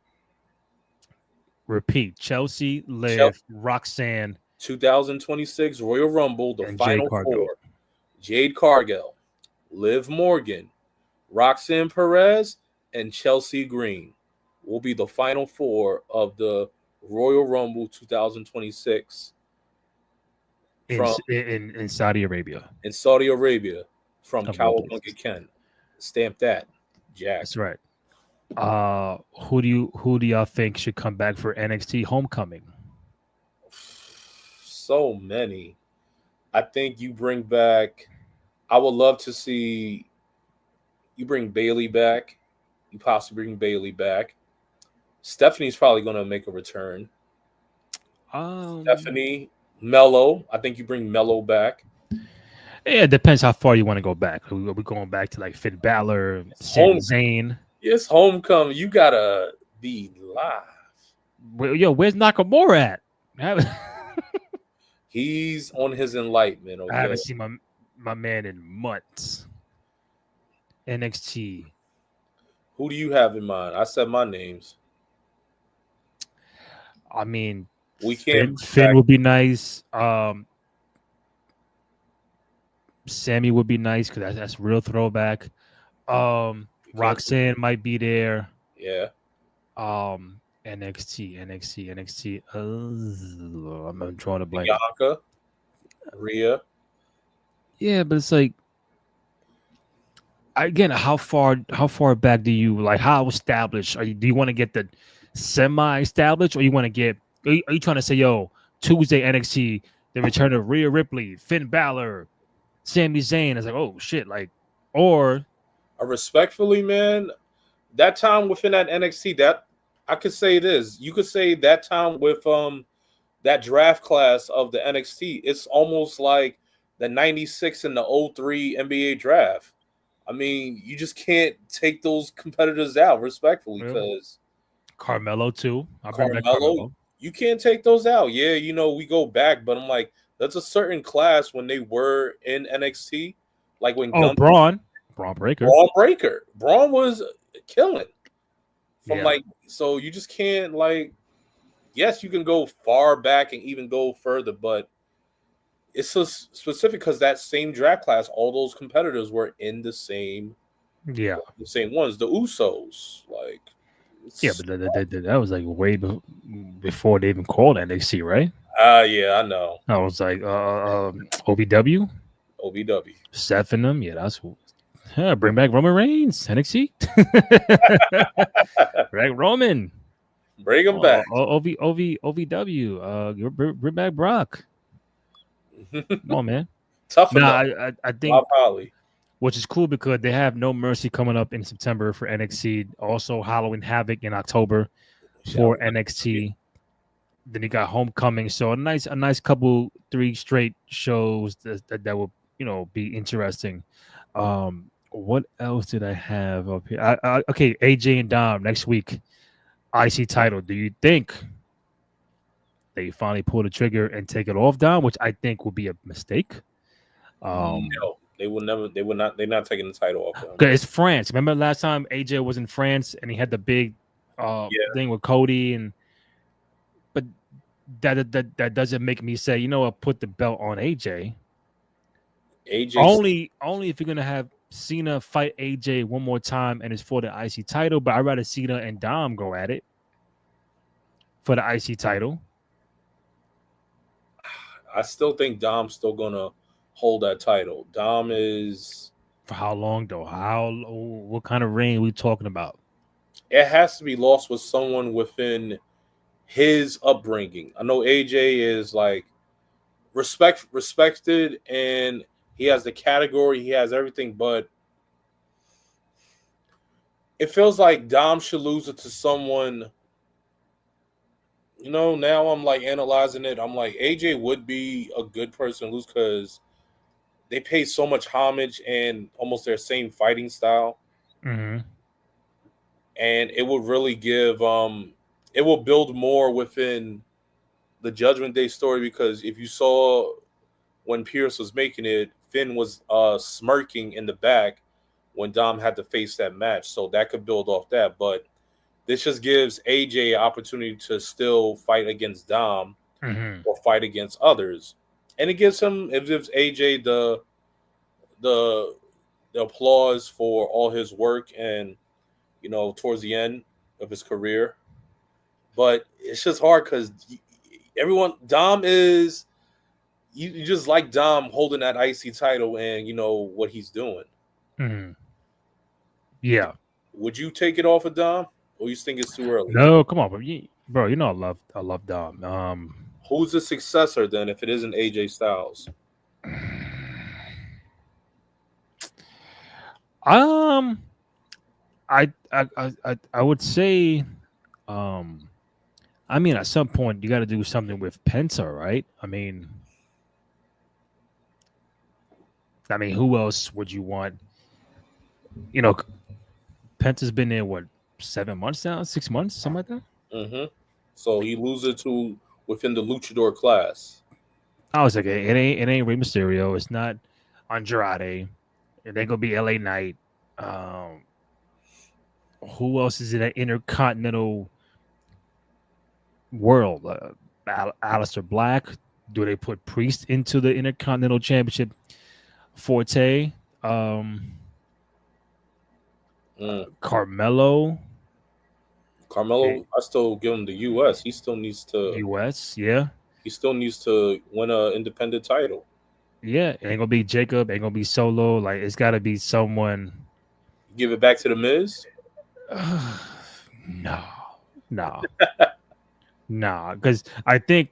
Repeat: Chelsea, Liv, Roxanne. 2026 Royal Rumble, the final 4. Jade Cargill, Liv Morgan, Roxanne Perez, and Chelsea Green will be the final four of the Royal Rumble 2026 in Saudi Arabia. In Saudi Arabia from Cowabunga Ken. Stamp that, Jack. That's right. Who do y'all think should come back for NXT Homecoming? So many. I think you bring back. I would love to see you bring Bailey back. You possibly bring Bailey back. Stephanie's probably going to make a return. Stephanie, Mello. I think you bring Mello back. Yeah, it depends how far you want to go back. Are we going back to like Finn Balor, Sami Zayn? It's homecoming. You gotta be live. Yo, where's Nakamura at? He's on his enlightenment. Okay? I haven't seen my man in months. NXT. Who do you have in mind? I said my names. I mean, Finn would be nice. Sammy would be nice because that's real throwback. Roxanne might be there. Yeah. NXT. I'm drawing a blank. Bianca, Rhea. Yeah, but it's like, again, how far back do you like? How established are you? Do you want to get the semi-established, or you want to get? Are you trying to say, yo, Tuesday NXT, the return of Rhea Ripley, Finn Balor, Sami Zayn? It's like, oh shit, like, or respectfully, man, that time within that NXT, that I could say this. You could say that time with that draft class of the NXT, it's almost like the 96 and the 03 NBA draft. I mean, you just can't take those competitors out, respectfully, because Carmelo too. Carmelo, you can't take those out. Yeah, we go back, but I'm like, that's a certain class when they were in NXT, like when Braun Breaker. Braun was killing. So you just can't, like, yes, you can go far back and even go further, but it's so specific because that same draft class, all those competitors were in the same ones. The Usos, like, but that was like way before they even called NXT, right? Yeah, I know. I was like, OVW, Seth and them. Yeah, that's bring back Roman Reigns, NXT. Right, Roman. Bring him back. OVW. Bring back Brock. Come on, man. Tough enough. I think, which is cool because they have No Mercy coming up in September for NXT. Also, Halloween Havoc in October for NXT. Then you got Homecoming. So a nice couple 3 straight shows that will be interesting. What else did I have up here? Okay, AJ and Dom next week. IC title. Do you think they finally pull the trigger and take it off Dom, which I think would be a mistake? No, they will never. They would not. They're not taking the title off them. Because it's France. Remember last time AJ was in France and he had the big thing with Cody, but that doesn't make me say, put the belt on AJ. Only if you're gonna have Cena fight AJ one more time and it's for the IC title, but I'd rather Cena and Dom go at it for the IC title. I still think Dom's still gonna hold that title. Dom is for how long though? What kind of reign are we talking about? It has to be lost with someone within his upbringing. I know AJ is like respected and he has the category, he has everything, but it feels like Dom should lose it to someone. Now I'm like analyzing it. I'm like, AJ would be a good person to lose because they pay so much homage and almost their same fighting style. Mm-hmm. And it would really give it will build more within the Judgment Day story, because if you saw when Pierce was making it, Finn was smirking in the back when Dom had to face that match. So that could build off that. But this just gives AJ an opportunity to still fight against Dom or fight against others. And it gives AJ the applause for all his work. And towards the end of his career. But it's just hard because Dom is, you just like Dom holding that IC title and what he's doing. Mm-hmm. Yeah. Would you take it off of Dom, or you think it's too early? No, come on, bro. I love Dom. Who's the successor then if it isn't AJ Styles? I would say, I mean, at some point you got to do something with Penta, right? I mean, who else would you want? Penta's been there what, 7 months now, 6 months, something like that. Mm-hmm. So he loses to within the Luchador class. I was like, it ain't Rey Mysterio. It's not Andrade. It ain't gonna be LA Knight. Who else is in that intercontinental world? Aleister Black. Do they put Priest into the Intercontinental Championship forte? Carmelo. I still give him the US. He still needs to US, yeah. He still needs to win an independent title. Yeah, it ain't gonna be Jacob, ain't gonna be Solo. Like, it's gotta be someone. Give it back to the Miz? No. Nah, because I think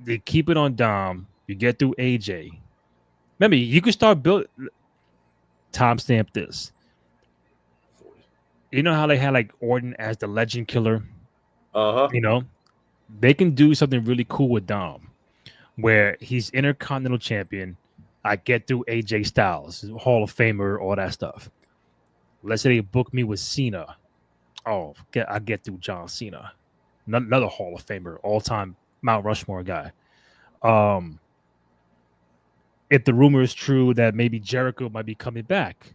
they keep it on Dom. You get through AJ. Remember, you can start build. Timestamp this. You know how they had like Orton as the legend killer? They can do something really cool with Dom, where he's Intercontinental Champion. I get through AJ Styles, Hall of Famer, all that stuff. Let's say they book me with Cena. Oh, I get through John Cena, another Hall of Famer, all-time Mount Rushmore guy. If the rumor is true that maybe Jericho might be coming back,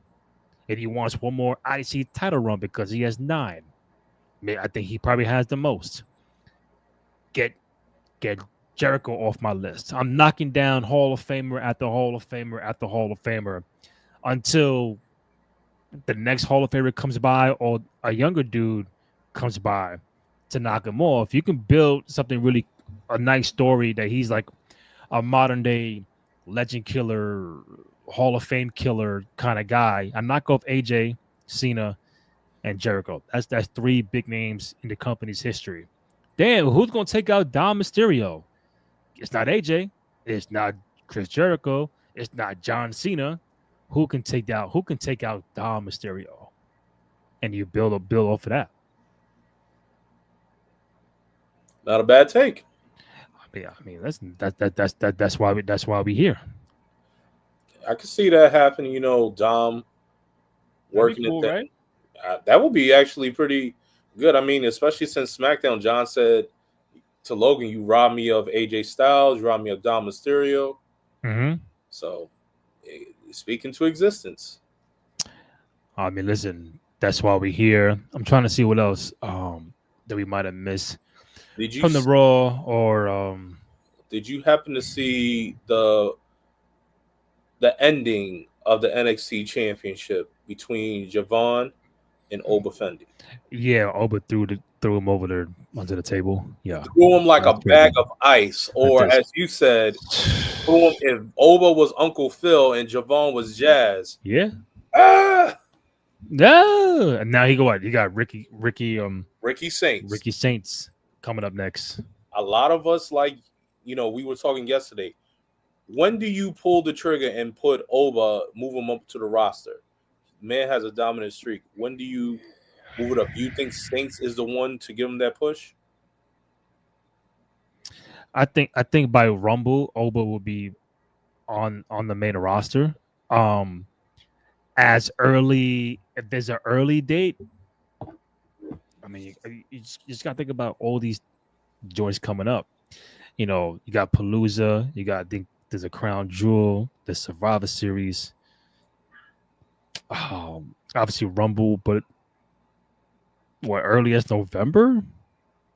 and he wants one more IC title run because he has 9. I think he probably has the most. Get Jericho off my list. I'm knocking down Hall of Famer after Hall of Famer after Hall of Famer until the next Hall of Famer comes by or a younger dude comes by to knock him off. You can build something really, a nice story that he's like a modern day legend killer, Hall of Fame killer kind of guy. I knock off AJ, Cena, and Jericho. That's 3 big names in the company's history. Damn, who's gonna take out Dom Mysterio? It's not AJ. It's not Chris Jericho. It's not John Cena. Who can take out Dom Mysterio? And you build off of that. Not a bad take. Yeah, I mean that's why we here. I can see that happening. Dom working cool, at that. Right? That would be actually pretty good. I mean, especially since SmackDown, John said to Logan, "You robbed me of AJ Styles. You robbed me of Dom Mysterio." Mm-hmm. So, speaking to existence. I mean, listen, that's why we're here. I'm trying to see what else that we might have missed from the Raw, or did you happen to see the ending of the NXT Championship between Javon and Oba Fendi? Yeah, Oba threw him over there onto the table. Yeah, threw him like a bag of ice, or as you said, threw him if Oba was Uncle Phil and Javon was Jazz. Yeah. No, and now he got Ricky Saints. Ricky Saints coming up next. A lot of us, we were talking yesterday. When do you pull the trigger and put Oba, move him up to the roster? Man has a dominant streak. When do you move it up? Do you think Saints is the one to give him that push? I think by Rumble, Oba will be on the main roster. As early, if there's an early date, I mean, you just gotta think about all these joints coming up. You got Palooza, I think there's a Crown Jewel, the Survivor Series, obviously Rumble, but what, earliest November?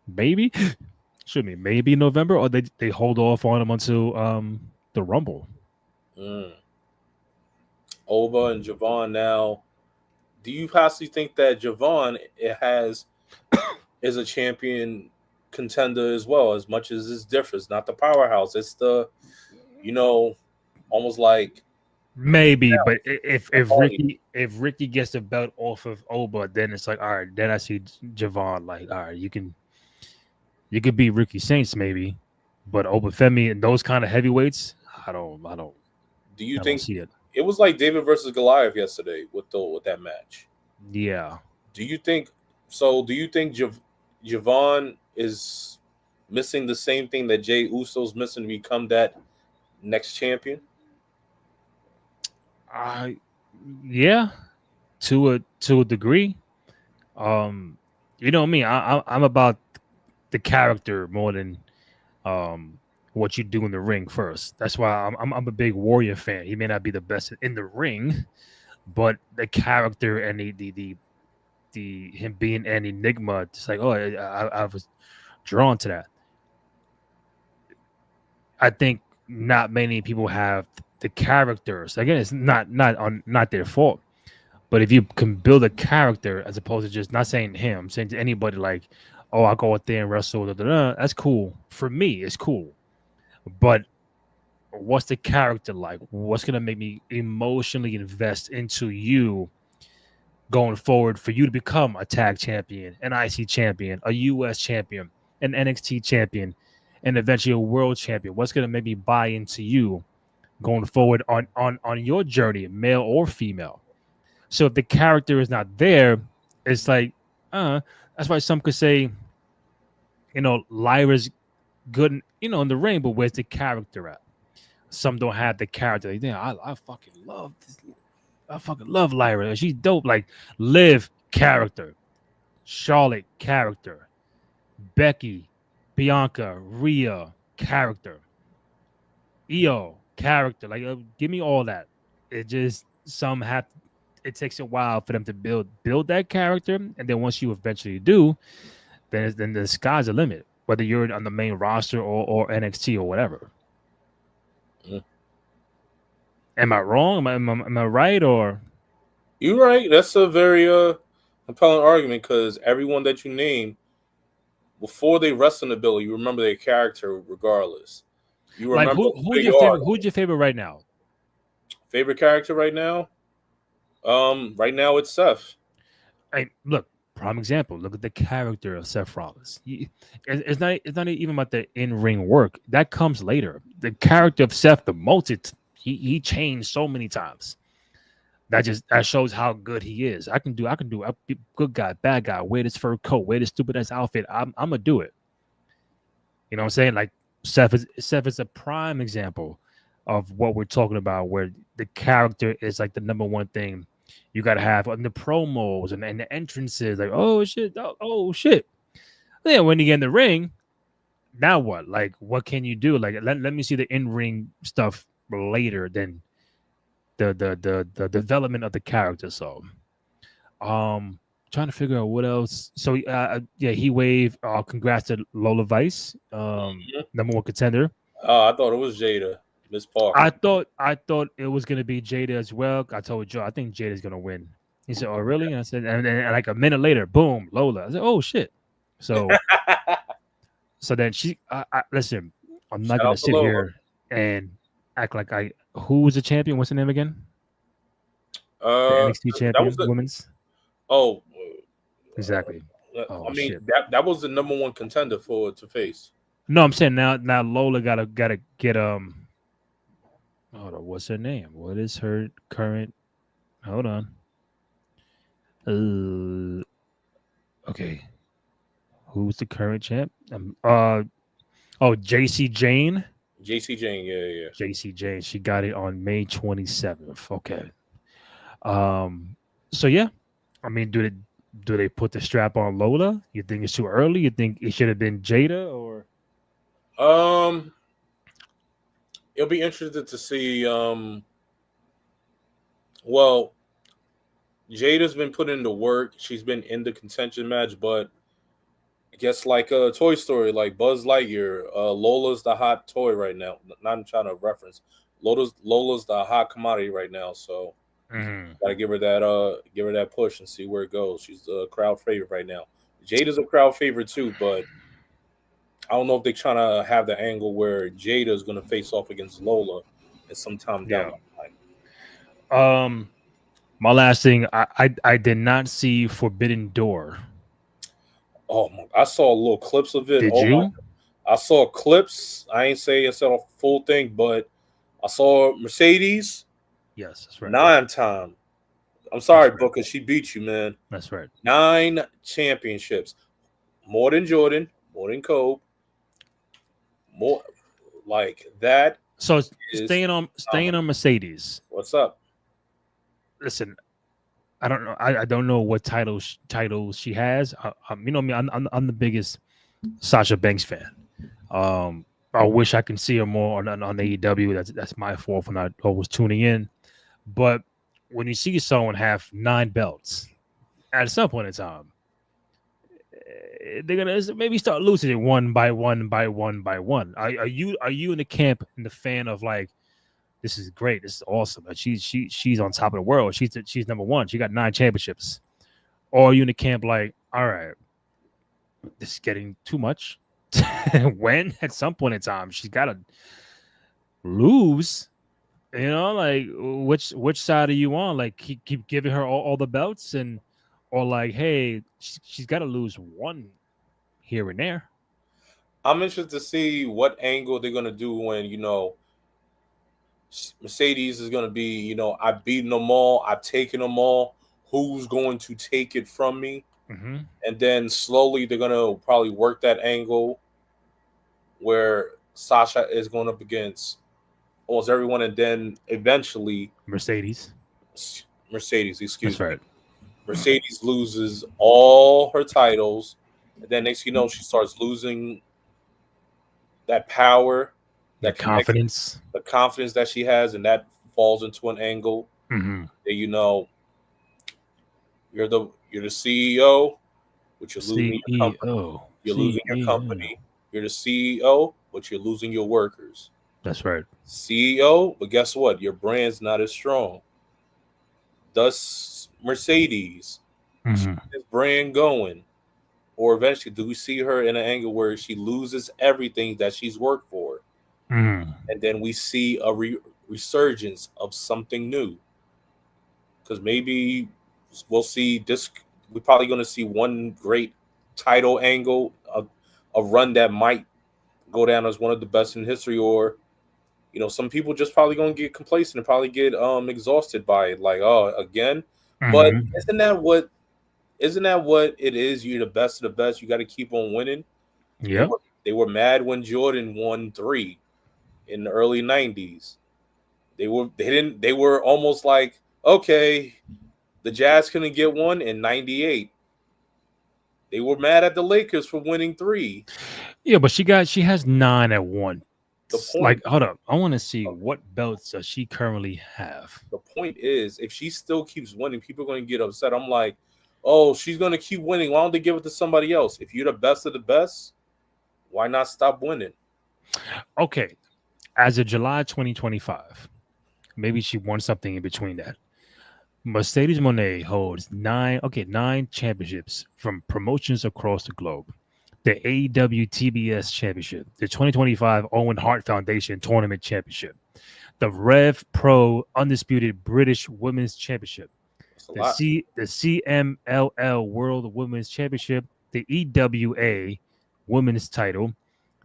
Maybe maybe November, or they hold off on them until the Rumble. Oba and Javon now do you possibly think that Javon is a champion contender as well, as much as it's different? Not the powerhouse. It's the, almost like maybe, but if Ricky gets the belt off of Oba, then it's like, all right, then I see Javon like, all right, you could beat Ricky Saints maybe, but Obafemi and those kind of heavyweights, I don't. Do you I think don't see it? It was like David versus Goliath yesterday with that match? Yeah. Do you think so? Do you think Javon is missing the same thing that Jey Uso's missing to become that next champion? Yeah, to a degree. You know me, I'm about the character more than what you do in the ring first. That's why I'm a big Warrior fan. He may not be the best in the ring, but the character and the him being an enigma, it's like, oh, I was drawn to that. I think not many people have the characters. Again, it's not their fault. But if you can build a character as opposed to just not saying him, I'm saying to anybody like, oh, I'll go out there and wrestle, that's cool. For me, it's cool. But what's the character like? What's going to make me emotionally invest into you going forward for you to become a tag champion, an IC champion, a US champion, an NXT champion, and eventually a world champion? What's going to make me buy into you going forward on your journey, male or female? So if the character is not there, it's like, that's why some could say, Lyra's good, in the ring, but where's the character at? Some don't have the character. Like, damn, I fucking love this. I fucking love Lyra. She's dope. Like, Liv, character. Charlotte, character. Becky, Bianca, Rhea, character. Io, character. Like, give me all that. It just, it takes a while for them to build that character, and then once you eventually do, then the sky's the limit. Whether you're on the main roster or NXT or whatever. Mm. Am I wrong? Am I right? Or you're right. That's a very compelling argument, because everyone that you name before they wrestle the bill, you remember their character regardless. You remember who's your favorite right now? Favorite character right now? Right now it's Seth. Hey, look, prime example. Look at the character of Seth Rollins. It's not even about the in-ring work. That comes later. The character of Seth, he changed so many times. That shows how good he is. I can do good guy, bad guy, wear this fur coat, wear this stupid ass outfit. I'm gonna do it. You know what I'm saying? Like Seth is a prime example of what we're talking about, where the character is like the number one thing you got to have on the promos and the entrances. Like, oh shit, oh shit. Then when you get in the ring, now what? Like, what can you do? Like, let me see the in-ring stuff later than the development of the character. So, trying to figure out what else. So, HeatWave. Congrats to Lola Vice, number one contender. I thought it was Jada. Miss Parker. I thought it was gonna be Jada as well. I told Joe I think Jada's gonna win. He said, "Oh, really?" And I said, and like a minute later, boom, Lola. I said, "Oh shit!" So, then listen. I'm not gonna sit here and act like who was the champion? What's the name again? The NXT champion, women's. Oh, exactly. I mean, shit. that was the number one contender to face. No, I'm saying now Lola gotta get Hold on, what's her name? What is her current? Hold on. Okay. Who's the current champ? JC Jane. JC Jane, yeah. JC Jane. She got it on May 27th. Okay. So yeah, I mean, do they put the strap on Lola? You think it's too early? You think it should have been Jada or? It'll be interesting to see. Well, Jada's been put into work. She's been in the contention match, but I guess like a Toy Story, like Buzz Lightyear, Lola's the hot toy right now. Not trying to reference. Lola's the hot commodity right now. So Gotta give her that push and see where it goes. She's a crowd favorite right now. Jada's a crowd favorite too, but I don't know if they're trying to have the angle where Jada is going to face off against Lola at some time down the line. My last thing, I did not see Forbidden Door. Oh, I saw little clips of it. Did you? I saw clips. I ain't saying it's a full thing, but I saw Mercedes. Yes, that's right. 9 times. I'm sorry, Booker. She beat you, man. That's right. 9 championships. More than Jordan. More than Kobe. More like that. So staying on Mercedes. What's up? Listen, I don't know. I don't know what titles she has. You know me. I'm the biggest Sasha Banks fan. I wish I can see her more on AEW. That's my fault for not always tuning in. But when you see someone have 9 belts, at some point in time, they're gonna maybe start losing it one by one. Are you in the camp and the fan of like, this is great, this is awesome, she's on top of the world, she's number one, she got 9 championships? Or are you in the camp like, all right, this is getting too much? When at some point in time she's gotta lose, you know, like which side are you on? Like keep giving her all the belts, and or like, hey, she's got to lose one here and there. I'm interested to see what angle they're gonna do when, you know, Mercedes is gonna be, you know, I've beaten them all, I've taken them all. Who's going to take it from me? Mm-hmm. And then slowly they're gonna probably work that angle where Sasha is going up against almost everyone, and then eventually Mercedes, excuse me. Right. Mercedes loses all her titles, and then next you know she starts losing that power, that confidence, the confidence that she has, and that falls into an angle that, you know, you're the CEO, but you're losing your company. You're losing your company. You're the CEO, but you're losing your workers. That's right. CEO, but guess what? Your brand's not as strong. Thus, Mercedes, this brand going, or eventually, do we see her in an angle where she loses everything that she's worked for, and then we see a resurgence of something new? Because maybe we'll see this. We're probably going to see one great title angle, a run that might go down as one of the best in history, or, you know, some people just probably going to get complacent and probably get exhausted by it, like, oh, again. But isn't that what it is? You're the best of the best. You got to keep on winning. Yeah. They were mad when Jordan won 3 in the early 90s. They were almost like, okay, the Jazz couldn't get one in 98. They were mad at the Lakers for winning 3. Yeah, but she has 9 at once. The point, like, hold up, I want to see what belts does she currently have. The point is, if she still keeps winning, people are going to get upset. I'm like, oh, she's going to keep winning. Why don't they give it to somebody else? If you're the best of the best, why not stop winning? Okay, as of July 2025, maybe she won something in between that. Mercedes Moné holds 9 championships from promotions across the globe. The AEW TBS Championship, the 2025 Owen Hart Foundation Tournament Championship, the Rev Pro Undisputed British Women's Championship, the CMLL World Women's Championship, the EWA Women's Title,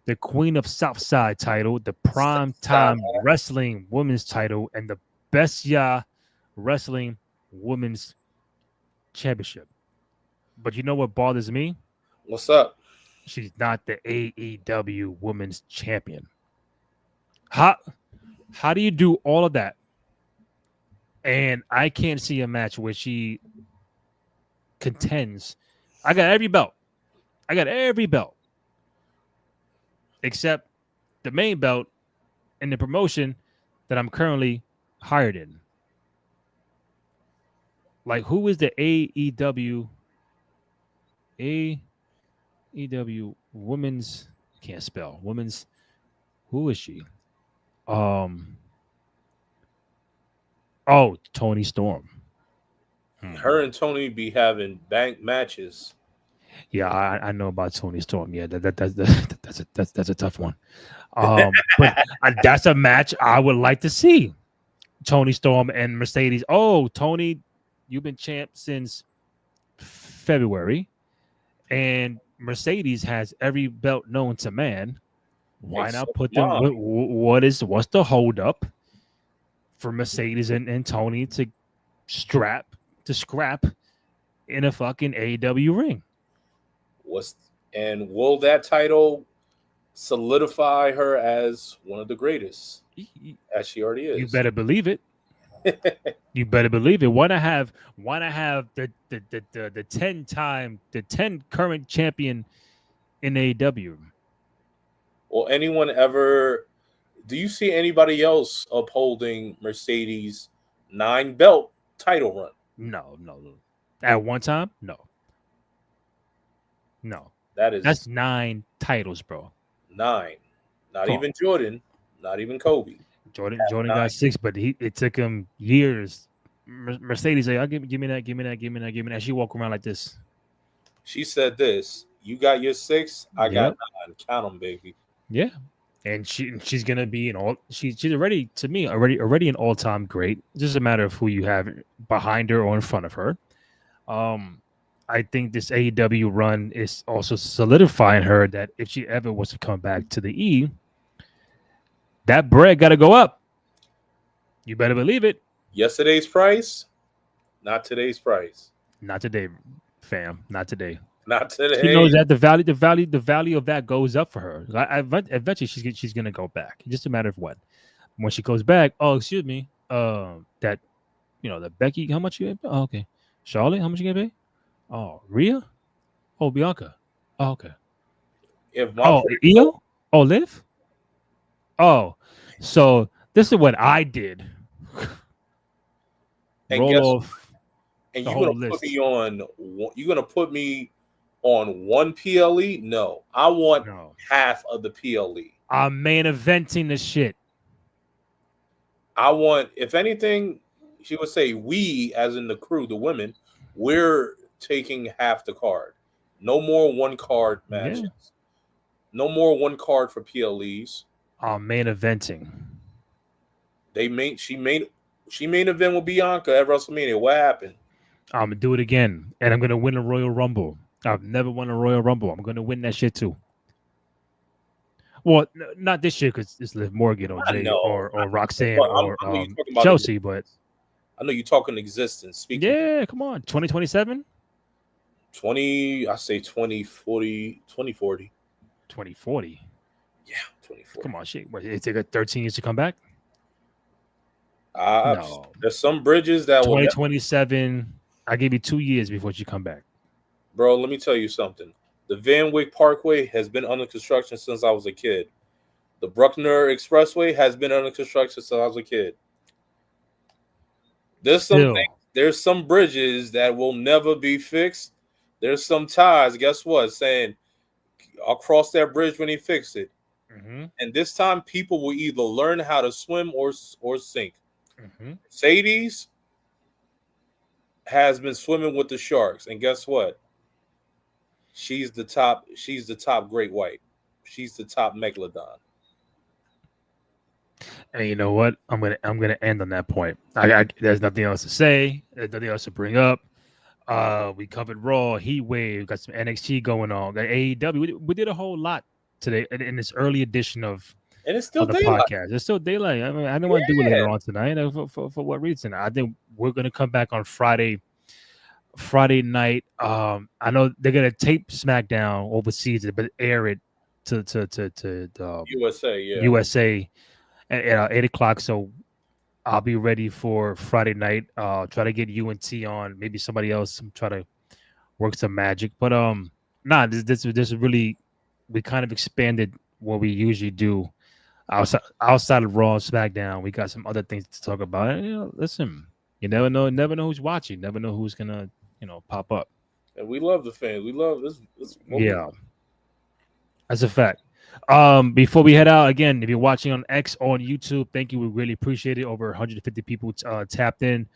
the Queen of Southside Title, the Prime Time Wrestling Women's Title, and the Bestia Wrestling Women's Championship. But you know what bothers me? What's up? She's not the AEW Women's Champion. How do you do all of that? And I can't see a match where she contends. I got every belt. Except the main belt in the promotion that I'm currently hired in. Like, who is the AEW women's, can't spell, women's, who is she? Oh, Toni Storm. Her and Toni be having bank matches. Yeah, I know about Toni Storm. Yeah, that's a tough one. But that's a match I would like to see. Toni Storm and Mercedes. Oh, Toni, you've been champ since February, and Mercedes has every belt known to man. Why not put them? What's the hold up for Mercedes and Toni to scrap in a fucking AEW ring? And will that title solidify her as one of the greatest, as she already is? You better believe it. You better believe it. Why not have the 10 current champion in AEW? Will anyone ever? Do you see anybody else upholding Mercedes' 9-belt title run? No. At one time, no. That's 9 titles, bro. 9. Not even Jordan. Not even Kobe. Jordan got 6, but it took him years. Mercedes said, "I'll give me that." She walk around like this. She said this: "You got your 6, I got 9. Count them, baby." Yeah, and she's gonna be an all. She's already, to me, already an all-time great. It's just a matter of who you have behind her or in front of her. I think this AEW run is also solidifying her that if she ever was to come back to the E, that bread got to go up. You better believe it. Yesterday's price, not today's price. Not today, fam. Not today. Not today. She knows that the value of that goes up for her. Eventually, she's gonna go back. It's just a matter of when. When she goes back, oh, excuse me, that the Becky, how much you gonna pay? Oh, okay. Charlotte, how much you gonna pay? Oh, Rhea? Oh, Bianca. Oh, okay. Io? Oh, Liv? Oh, so this is what I did. And you're gonna put me on one PLE? No, I want half of the PLE. I'm main eventing the shit. I want, if anything, she would say we, as in the crew, the women, we're taking half the card. No more one card matches. Yeah. No more one card for PLEs. Main eventing. She main event with Bianca at WrestleMania. What happened? I'm gonna do it again, and I'm gonna win a Royal Rumble. I've never won a Royal Rumble. I'm gonna win that shit too. Well, not this year because it's Liv Morgan or Jay or Roxanne or Chelsea, but I know you're talking existence. Yeah, come on, 2027. I say 2040. 2040. 2040. Yeah, 2040. Come on, shit. What, it took 13 years to come back? No. There's some bridges that 2027. I give you 2 years before you come back. Bro, let me tell you something. The Van Wyck Parkway has been under construction since I was a kid. The Bruckner Expressway has been under construction since I was a kid. There's some bridges that will never be fixed. There's some ties, guess what, saying I'll cross that bridge when he fix it. Mm-hmm. And this time people will either learn how to swim or sink. Mm-hmm. Mercedes has been swimming with the sharks, and guess what? She's the top great white. She's the top megalodon. And you know what? I'm gonna end on that point. There's nothing else to say. There's nothing else to bring up. We covered Raw, HeatWave, got some NXT going on. Got AEW. We did a whole lot today in this early edition of it's still the podcast. It's still daylight. I mean, I don't want to do it later on tonight. For what reason? I think we're gonna come back on Friday night. I know they're gonna tape SmackDown overseas, but air it to the USA at 8:00. So I'll be ready for Friday night. Try to get UNT on, maybe somebody else. Try to work some magic. But this is really, we kind of expanded what we usually do outside of Raw and SmackDown. We got some other things to talk about. And, listen, you never know who's watching. Never know who's gonna pop up. And we love the fans. We love this. Yeah, that's a fact. Before we head out, again, if you're watching on X or on YouTube, thank you. We really appreciate it. Over 150 people tapped in.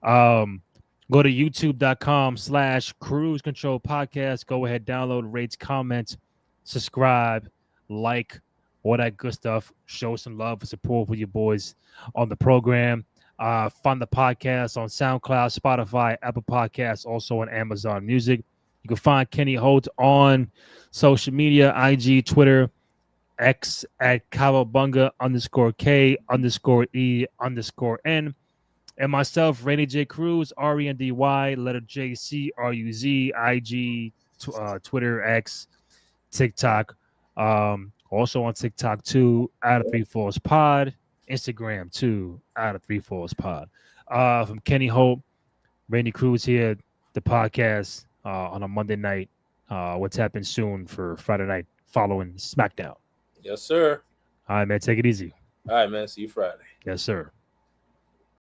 Go to youtube.com/Cruise Control Podcast. Go ahead, download, rate, comment, subscribe, like, all that good stuff. Show some love and support for your boys on the program. Find the podcast on SoundCloud, Spotify, Apple Podcasts, also on Amazon Music. You can find Kenny Holt on social media, IG, Twitter, X at Kawabunga_K_E_N. And myself, Randy J. Cruz, RENDY, letter JCRUZ, IG, Twitter, X, TikTok. Also on TikTok too, out of 3 Floors Pod. Instagram too, out of 3 Floors Pod. From Kenny Holt, Randy Cruz here, the podcast on a Monday night. What's happening soon for Friday night following SmackDown. Yes, sir. All right, man. Take it easy. All right, man. See you Friday. Yes, sir.